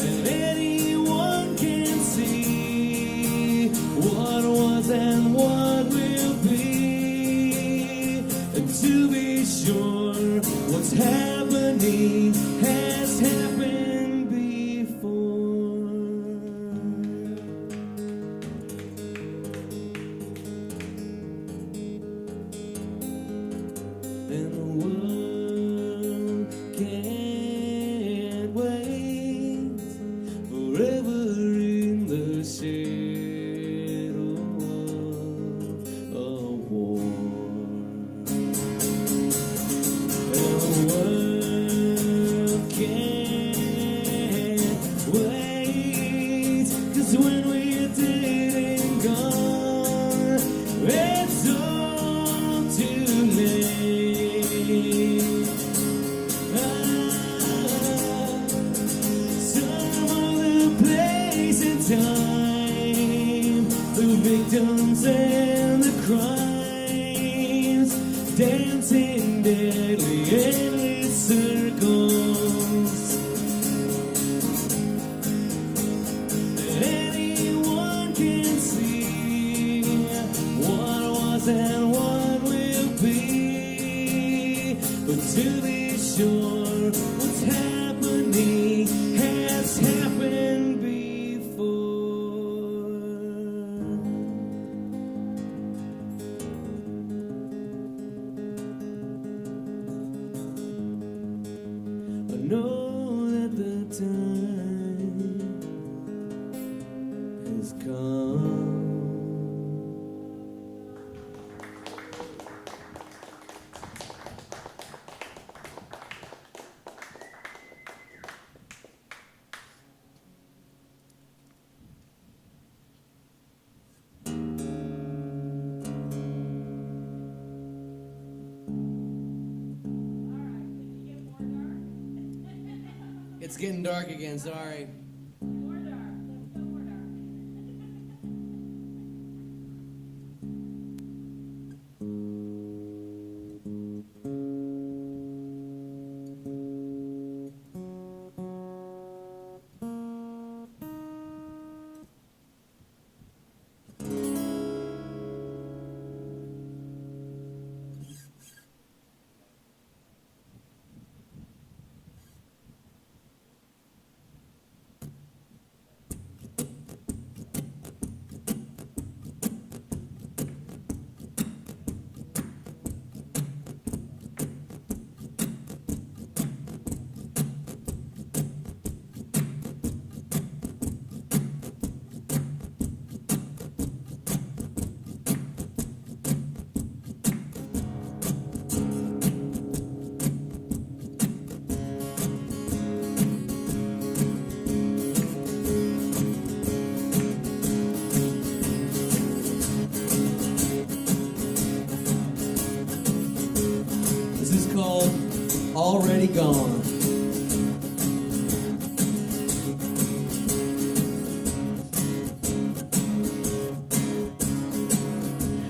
And anyone can see what was and what will be. And to be sure, what's happening has happened before. And the world can't wait forever in the shadow of war. And the world can't wait. 'Cause when we're dead and gone, it's all too late. Some other place and time, the victims and the crimes, dancing deadly endless circles. Anyone can see what was and what will be. But to be sure, what's happening has happened before. I know that the time has come. It's getting dark again, sorry. More dark. Let's go more dark. already gone.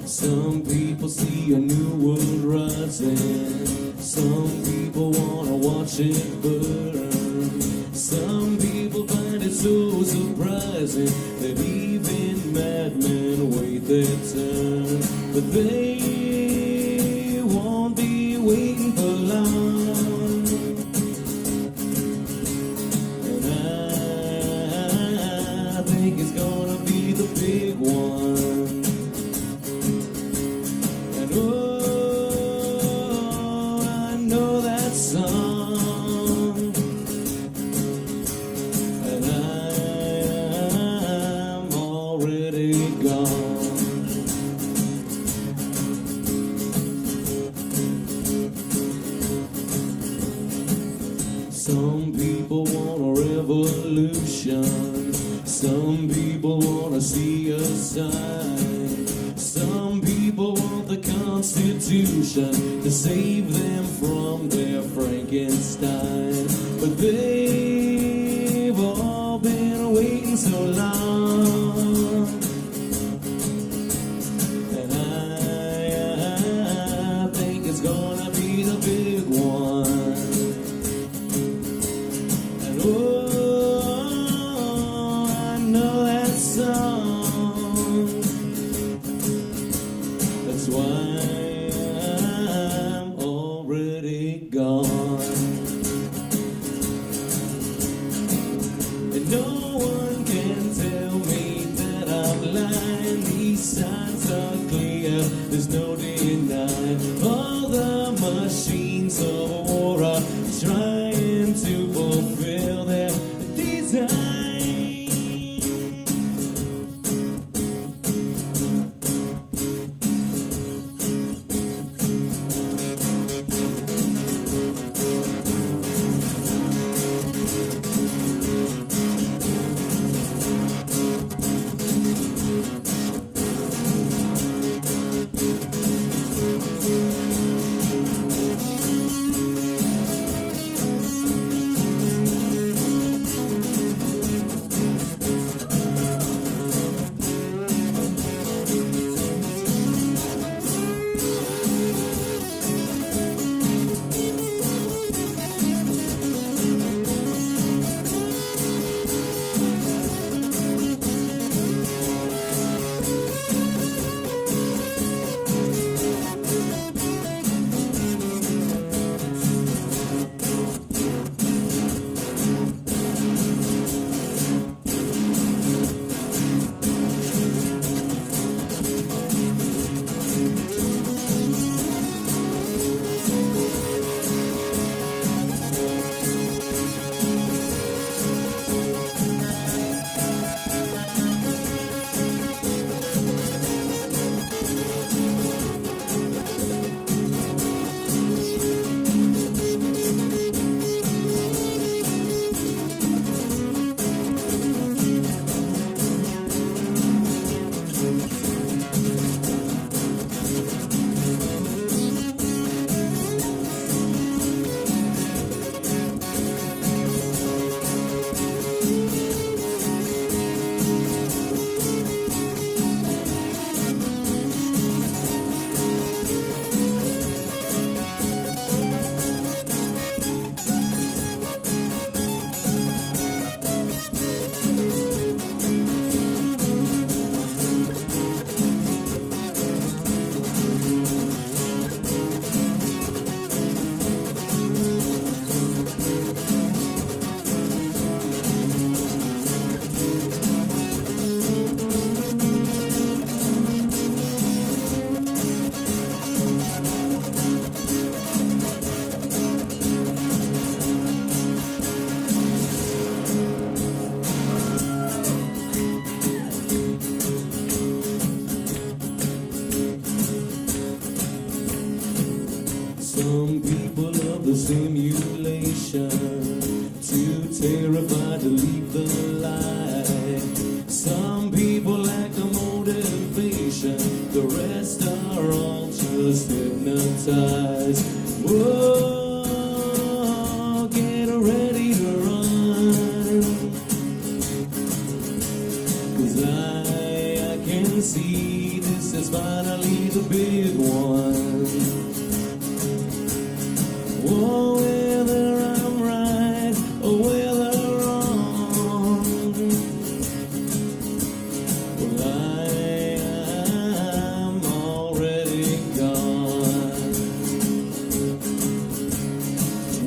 Some people see a new world rising. Some people wanna watch it burn. Some people find it so surprising that even madmen wait their turn. But they won't be waiting for long. And I think it's gonna be the big one. And oh, I know that song. And I'm already gone. Some people want a revolution. Some people want to see a sign. Some people want the Constitution to save them from their Frankenstein. But they've all been waiting so long. And I think it's gonna be the big one. And oh, I know that song. That's why I'm already gone. And no one can tell me that I'm lying. These signs are clear, there's no denying. All the machines of war are trying to fulfill their design. Some people love the simulation, too terrified to leave the light. Some people lack the motivation, the rest are all just hypnotized. Whoa, see this is finally the big one. Oh, whether I'm right or whether wrong, well, I'm already gone.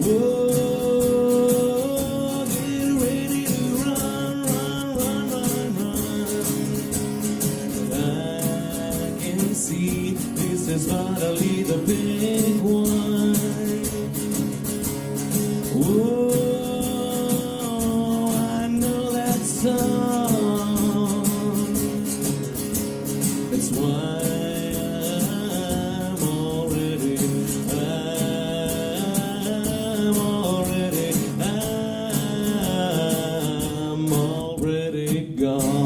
Whoa, get ready to run, run, run, run, run. I can see this is finally the big one. Whoa, I know that song. That's why I'm already gone.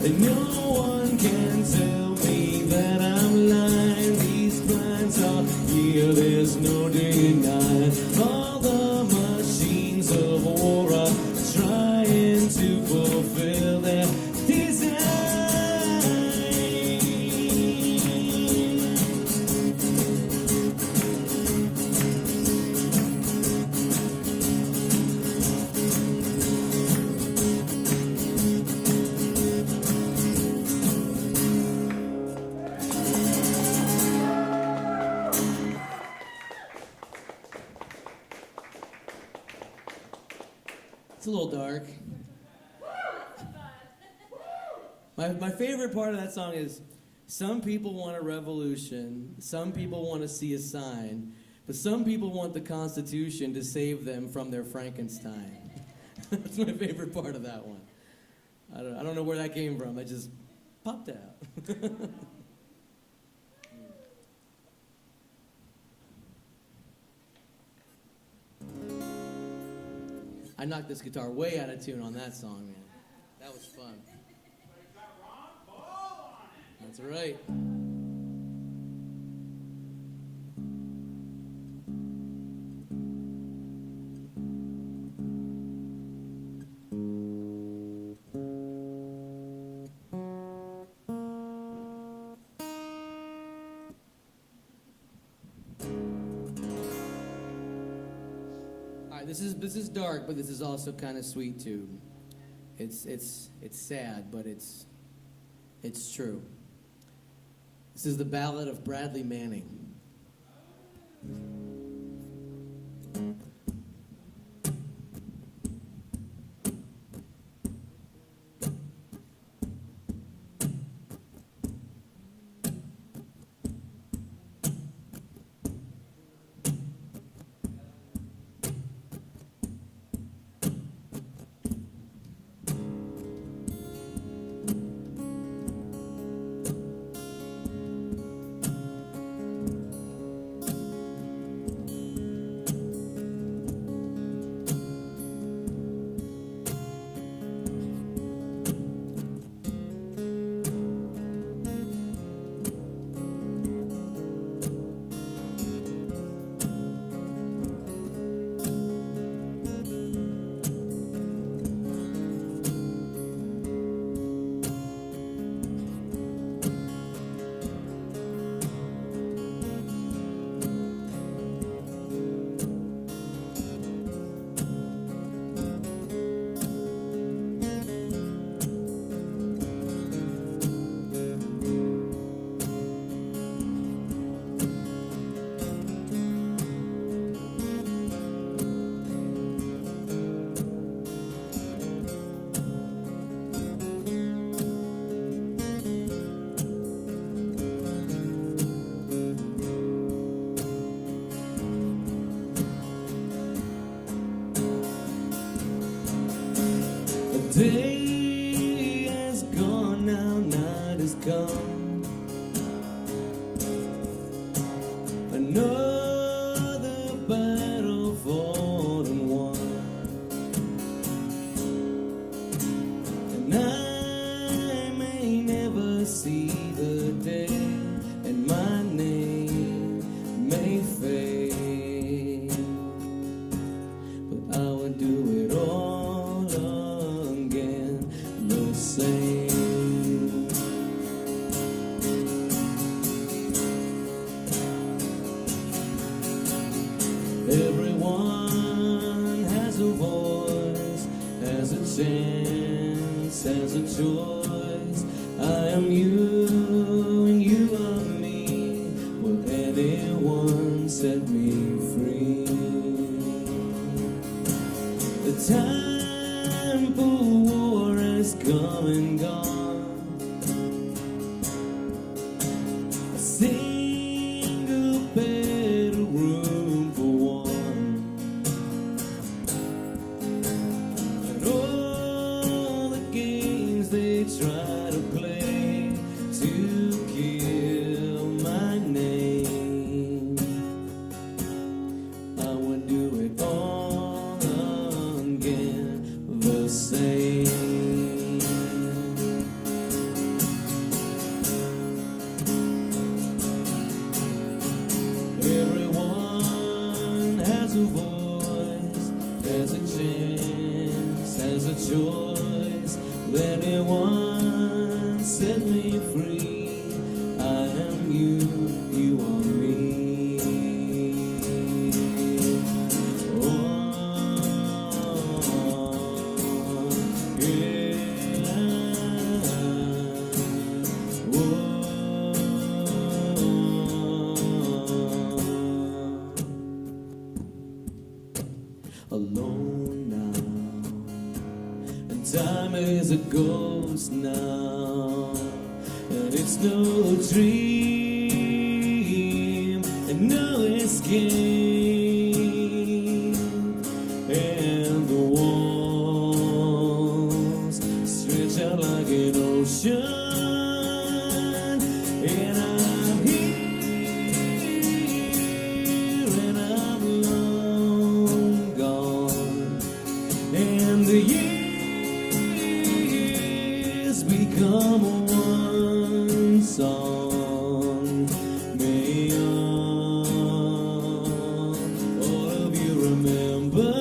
And no one can tell me that I'm lying. These blinds are here, there's no denying. All the machines of war are trying to fulfill their design. It's a little dark. My favorite part of that song is some people want a revolution, some people want to see a sign, but some people want the Constitution to save them from their Frankenstein. That's my favorite part of that one. I don't know where that came from. I just popped out. I knocked this guitar way out of tune on that song, man. That was fun. That's right. All right, this is dark, but this is also kind of sweet too. It's sad, but it's true. This is the Ballad of Bradley Manning. Day has gone now, night has come. Another battle fought and won. And I may never see the day, and my name may fade, but I would do it all again. has a chance, has a choice. I am you and you are me. Will anyone set me free? The time for war has come and gone. A single bedroom for one, and all the games they try to play to kill my name. I would do it all again, the same. Everyone has a voice, has a chance, has a choice. Let anyone set me free. I am you, you are me. Oh, yeah. Alone now, and time is a ghost now, and it's no dream and no escape, and the walls stretch out like an ocean, and I'm here and I'm long gone, and the years become one song. May all of you remember.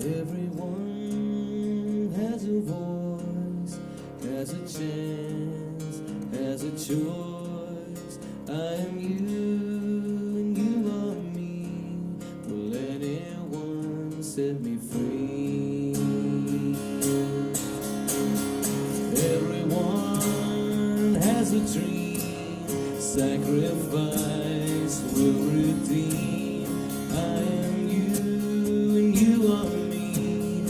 Everyone has a voice, has a chance, has a choice. I am you and you are me. Will anyone set me free? Everyone has a dream, sacrifice will redeem. I am you and you are me.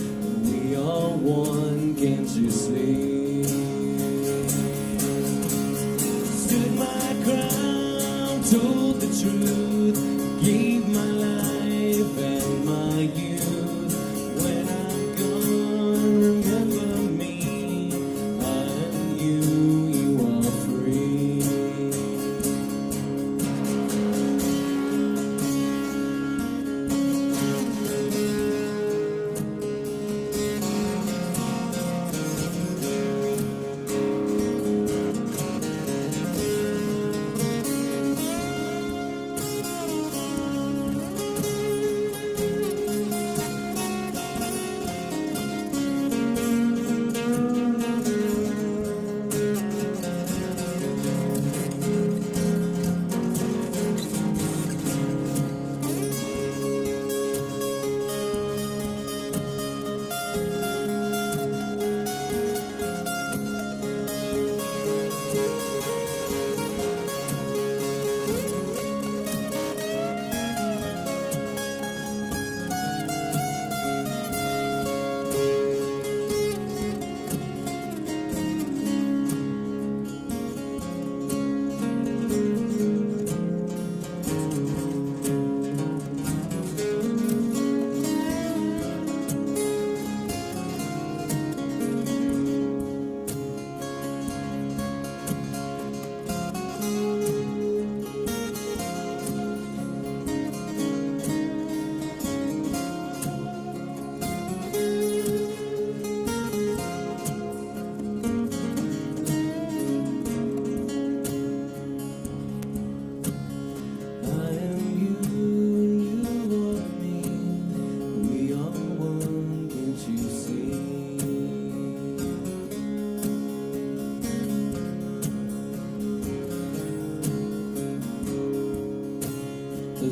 We are one, can't you see? Stood my ground, told the truth, gave my life and my youth. When I'm gone, remember me. I am you, you are free.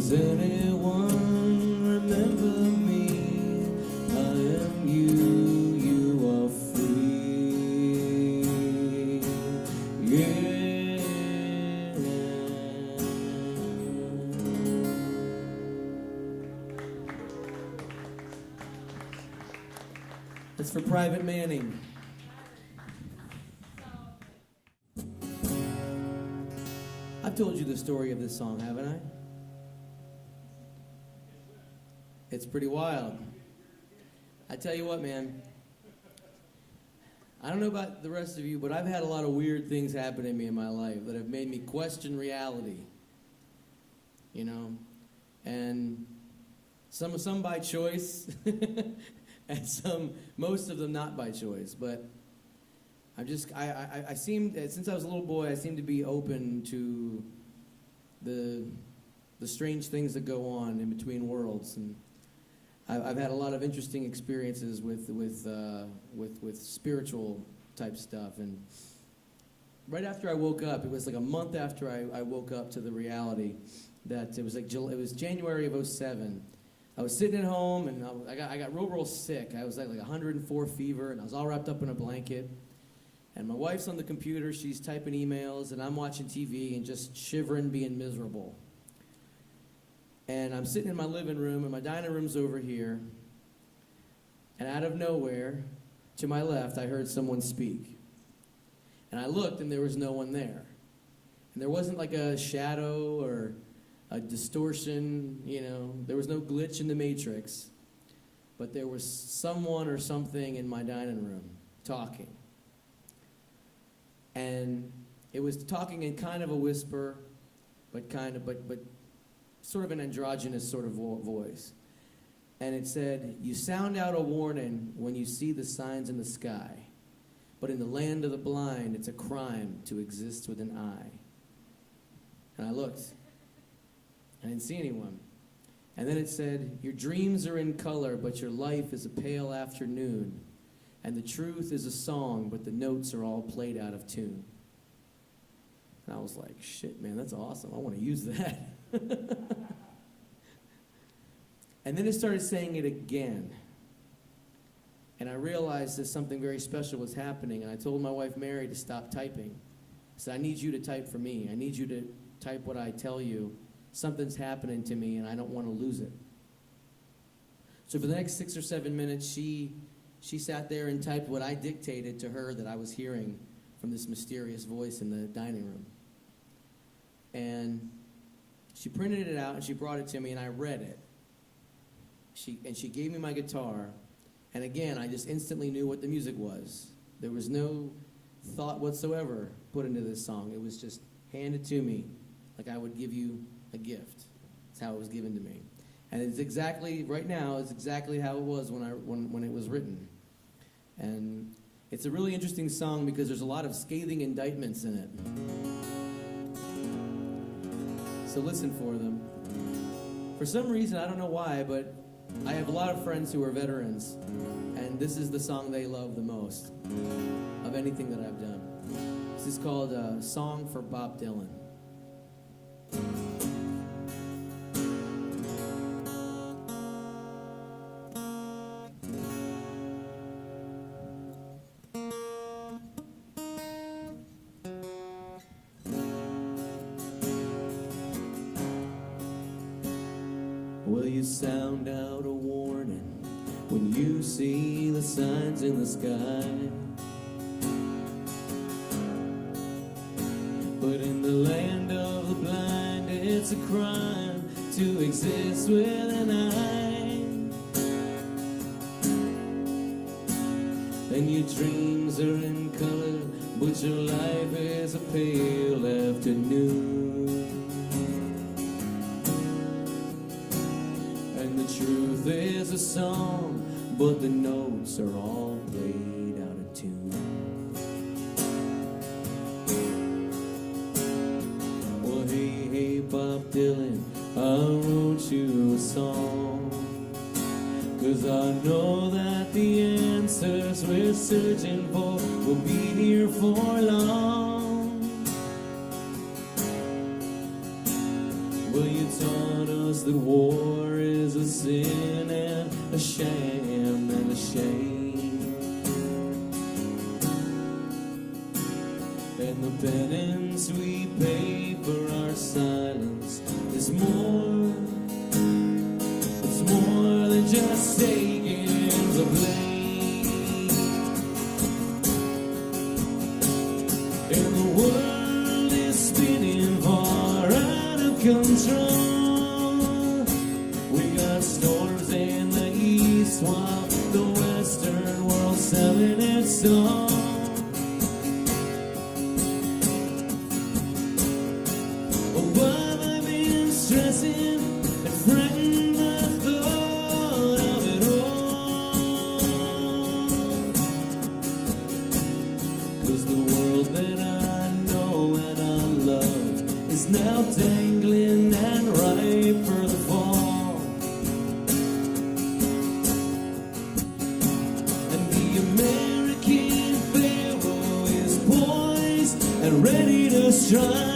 Does anyone remember me? I am you, you are free. Yeah. That's for Private Manning. I've told you the story of this song, haven't I? It's pretty wild. I tell you what, man. I don't know about the rest of you, but I've had a lot of weird things happen to me in my life that have made me question reality. You know? And some by choice, and most of them not by choice. But I seem, since I was a little boy, I seem to be open to the strange things that go on in between worlds, and I've had a lot of interesting experiences with spiritual type stuff. And right after I woke up, it was like a month after I woke up to the reality that it was January of '07. I was sitting at home and I got real sick. I was like 104 fever, and I was all wrapped up in a blanket. And my wife's on the computer, she's typing emails, and I'm watching TV and just shivering, being miserable. And I'm sitting in my living room, and my dining room's over here. And out of nowhere, to my left, I heard someone speak. And I looked, and there was no one there. And there wasn't like a shadow or a distortion, you know. There was no glitch in the matrix. But there was someone or something in my dining room talking. And it was talking in kind of a whisper, but sort of an androgynous sort of voice. And it said, "You sound out a warning when you see the signs in the sky. But in the land of the blind, it's a crime to exist with an eye." And I looked. I didn't see anyone. And then it said, "Your dreams are in color, but your life is a pale afternoon. And the truth is a song, but the notes are all played out of tune." And I was like, shit, man, that's awesome. I want to use that. And then it started saying it again. And I realized that something very special was happening. And I told my wife, Mary, to stop typing. I said, "I need you to type for me. I need you to type what I tell you. Something's happening to me, and I don't want to lose it." So for the next 6 or 7 minutes, she sat there and typed what I dictated to her that I was hearing from this mysterious voice in the dining room. And she printed it out, and she brought it to me, and I read it. She gave me my guitar, and again, I just instantly knew what the music was. There was no thought whatsoever put into this song. It was just handed to me like I would give you a gift. That's how it was given to me. And it's exactly, right now, it's exactly how it was when it was written. And it's a really interesting song because there's a lot of scathing indictments in it. So listen for them. For some reason, I don't know why, but I have a lot of friends who are veterans, and this is the song they love the most of anything that I've done. This is called Song for Bob Dylan. Will you sound out a warning when you see the signs in the sky? But in the land of the blind, it's a crime to exist with an eye. And your dreams are in color, but your life is a pale afternoon. Truth is a song, but the notes are all played out of tune. Well, hey, Bob Dylan, I wrote you a song, 'cause I know that the answers we're searching for will be here for long. Well, you taught us us that war is a sin and a sham and a shame. And the penance we pay for our silence is more. It's more than just taking the blame. And the world is spinning far out of control. We got storms in the east while the western world's selling its soul. Stressing and fretting the thought of it all. 'Cause the world that I know and I love is now dangling and ripe for the fall. And the American Pharaoh is poised and ready to strike.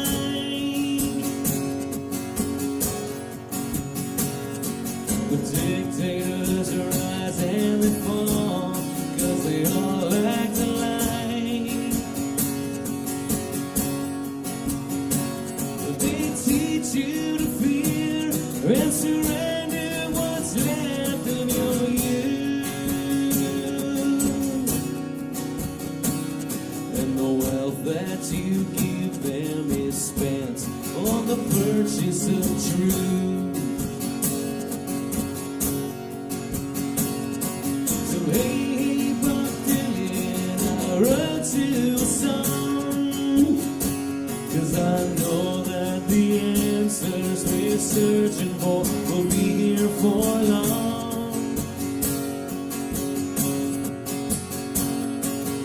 The dictators rise and they fall, 'cause they all act alike. They teach you to fear and surrender what's left of your youth. And the wealth that you give them is spent on the purchase of truth. Hey, Bob Dylan, I wrote you a song, 'cause I know that the answers we're searching for will be here for long.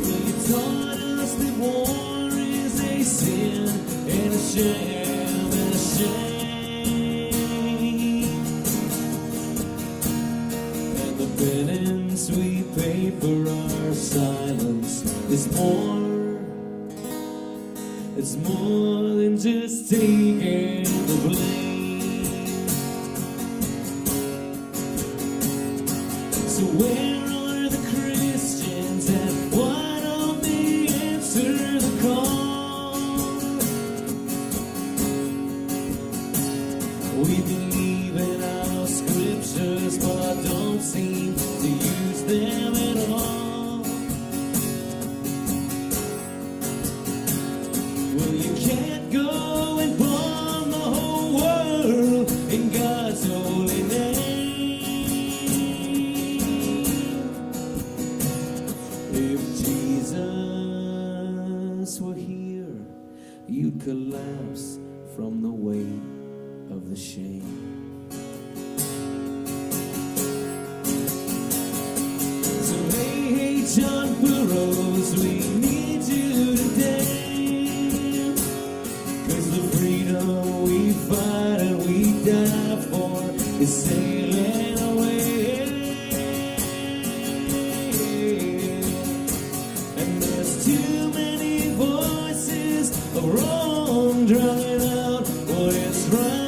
Well, you taught us that war is a sin and a sham and a shame. And the penance we pay for our silence is more. It's more than just taking the blame. So where are the Christians and why don't they answer the call? We believe in our scriptures but don't seem to use them at all. Well, you can't go and bomb the whole world in God's holy name. If Jesus were here, you'd collapse from the weight of the shame. So hey, John Burroughs, we need you today. 'Cause the freedom we fight and we die for is sailing away. And there's too many voices of wrong drowning out what is right.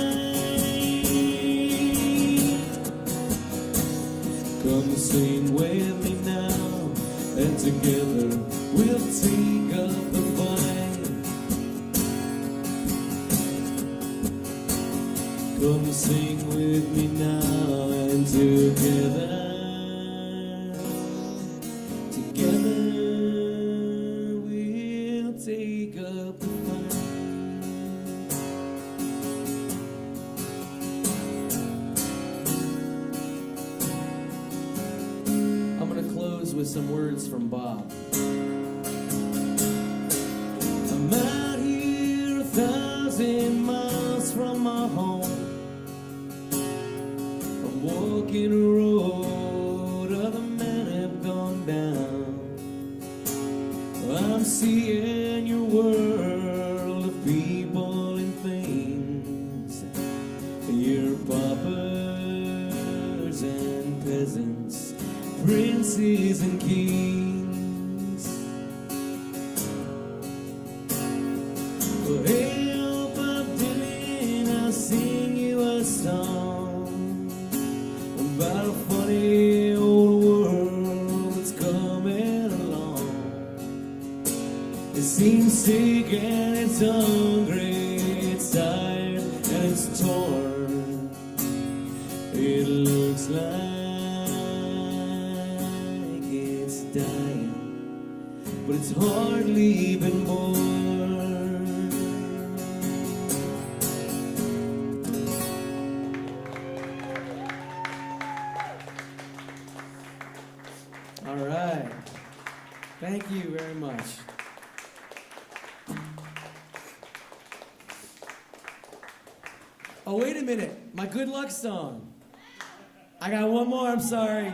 Come sing with me now, and together we'll take up the fight. Come sing with me now, and together we'll take up the fight. I'm going to close with some words from Bob. I'm out here 1,000 miles from my home. I'm walking a road other men have gone down. I'm seeing your world of people and things. Your paupers and peasants, princes and kings. Well, hey, Bob Dylan, I'll sing you a song. It seems sick and it's hungry, it's tired and it's torn. It looks like it's dying, but it's hardly been born. All right. Thank you very much. Oh, wait a minute. My good luck song. I got one more. I'm sorry.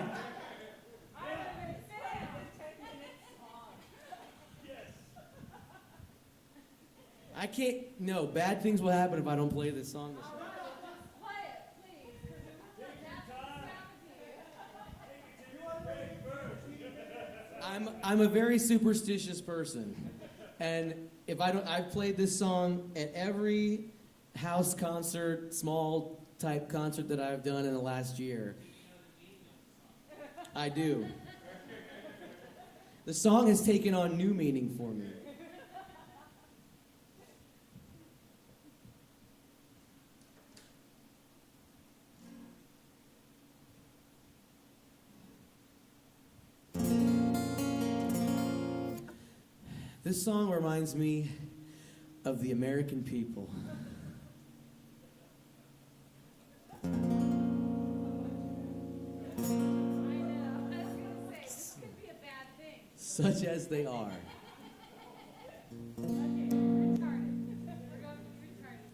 I can't. No, bad things will happen if I don't play this song. Play it, please. I'm a very superstitious person, and if I don't, I've played this song at every house concert, small type concert that I've done in the last year. I do. The song has taken on new meaning for me. This song reminds me of the American people. I know. I was going to say, this could be a bad thing. Such as they are. Okay, retarded. We're going to be retarded.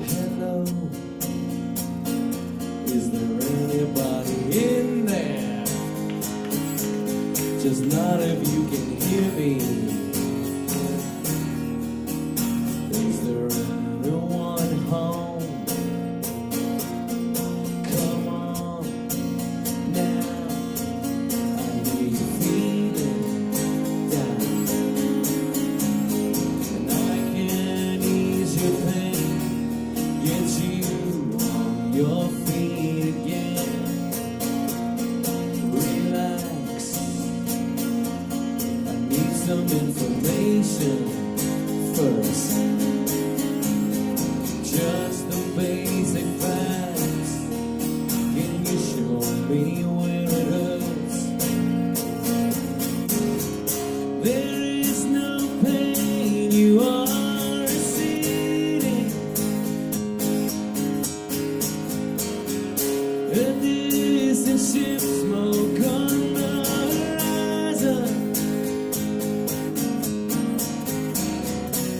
Hello, is there anybody in there? Just none of you can hear me. Is there anyone home? Come on now, I hear you feeling down, and I can ease your pain, get you on your feet again. Relax, I need some information first. Just the basic facts. Can you show me where it hurts? There is no pain you are receding. A distant ship smoke on the horizon.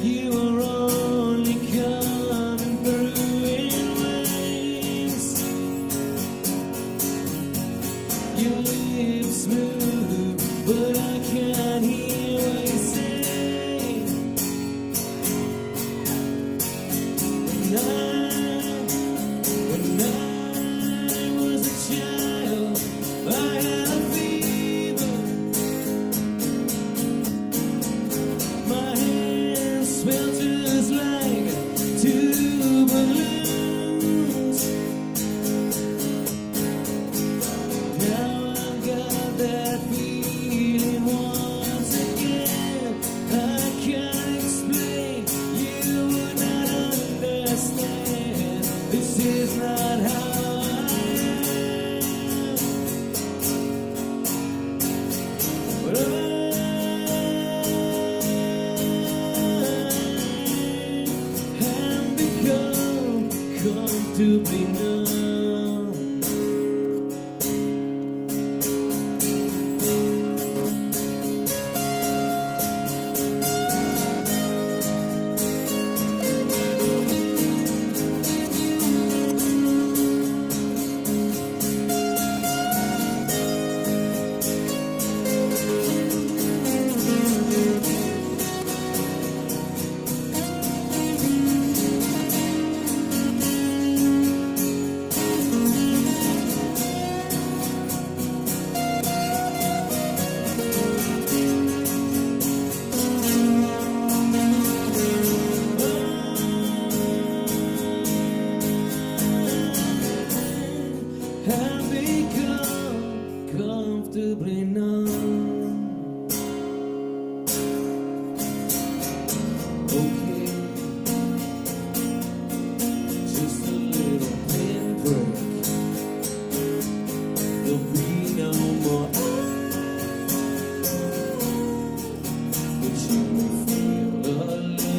You are only coming through in waves. Your lips move, but I can't hear what you say. When I was a child, I had a fever. My hands felt just like two balloons. Now I've got that feeling once again. I can't explain, you would not understand. This is not how I am. But I have become comfortably numb.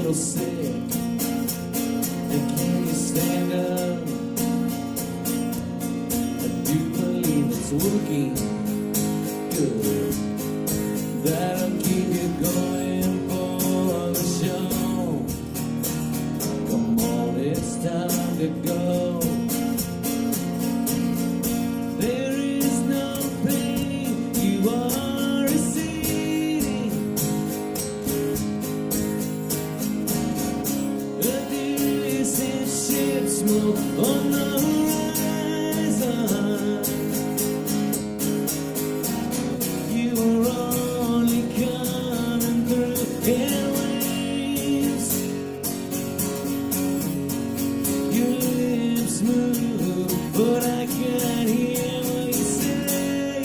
little sick. And can you stand up? I do believe it's working good. That'll keep you going for the show. Come on, it's time to go. There is no pain you are receiving. A distant ship smoke on the horizon. You are only coming through airwaves. Your lips move, but I can't hear what you say.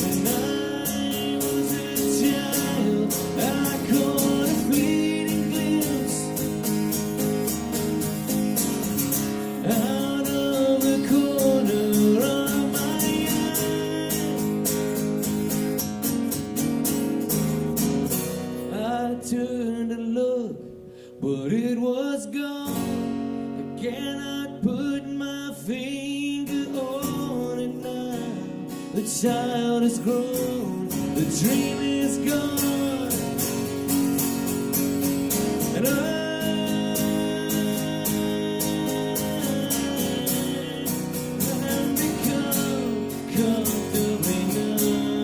When I was a child, I caught a fleeting glimpse out of the corner of my eye. I turned to look, but it was gone. I cannot put my finger on it now. The child is grown, the dream is gone, and I've become comfortably numb.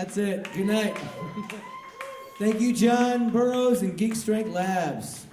That's it. Good night. Thank you, John Burroughs and Geek Strength Labs.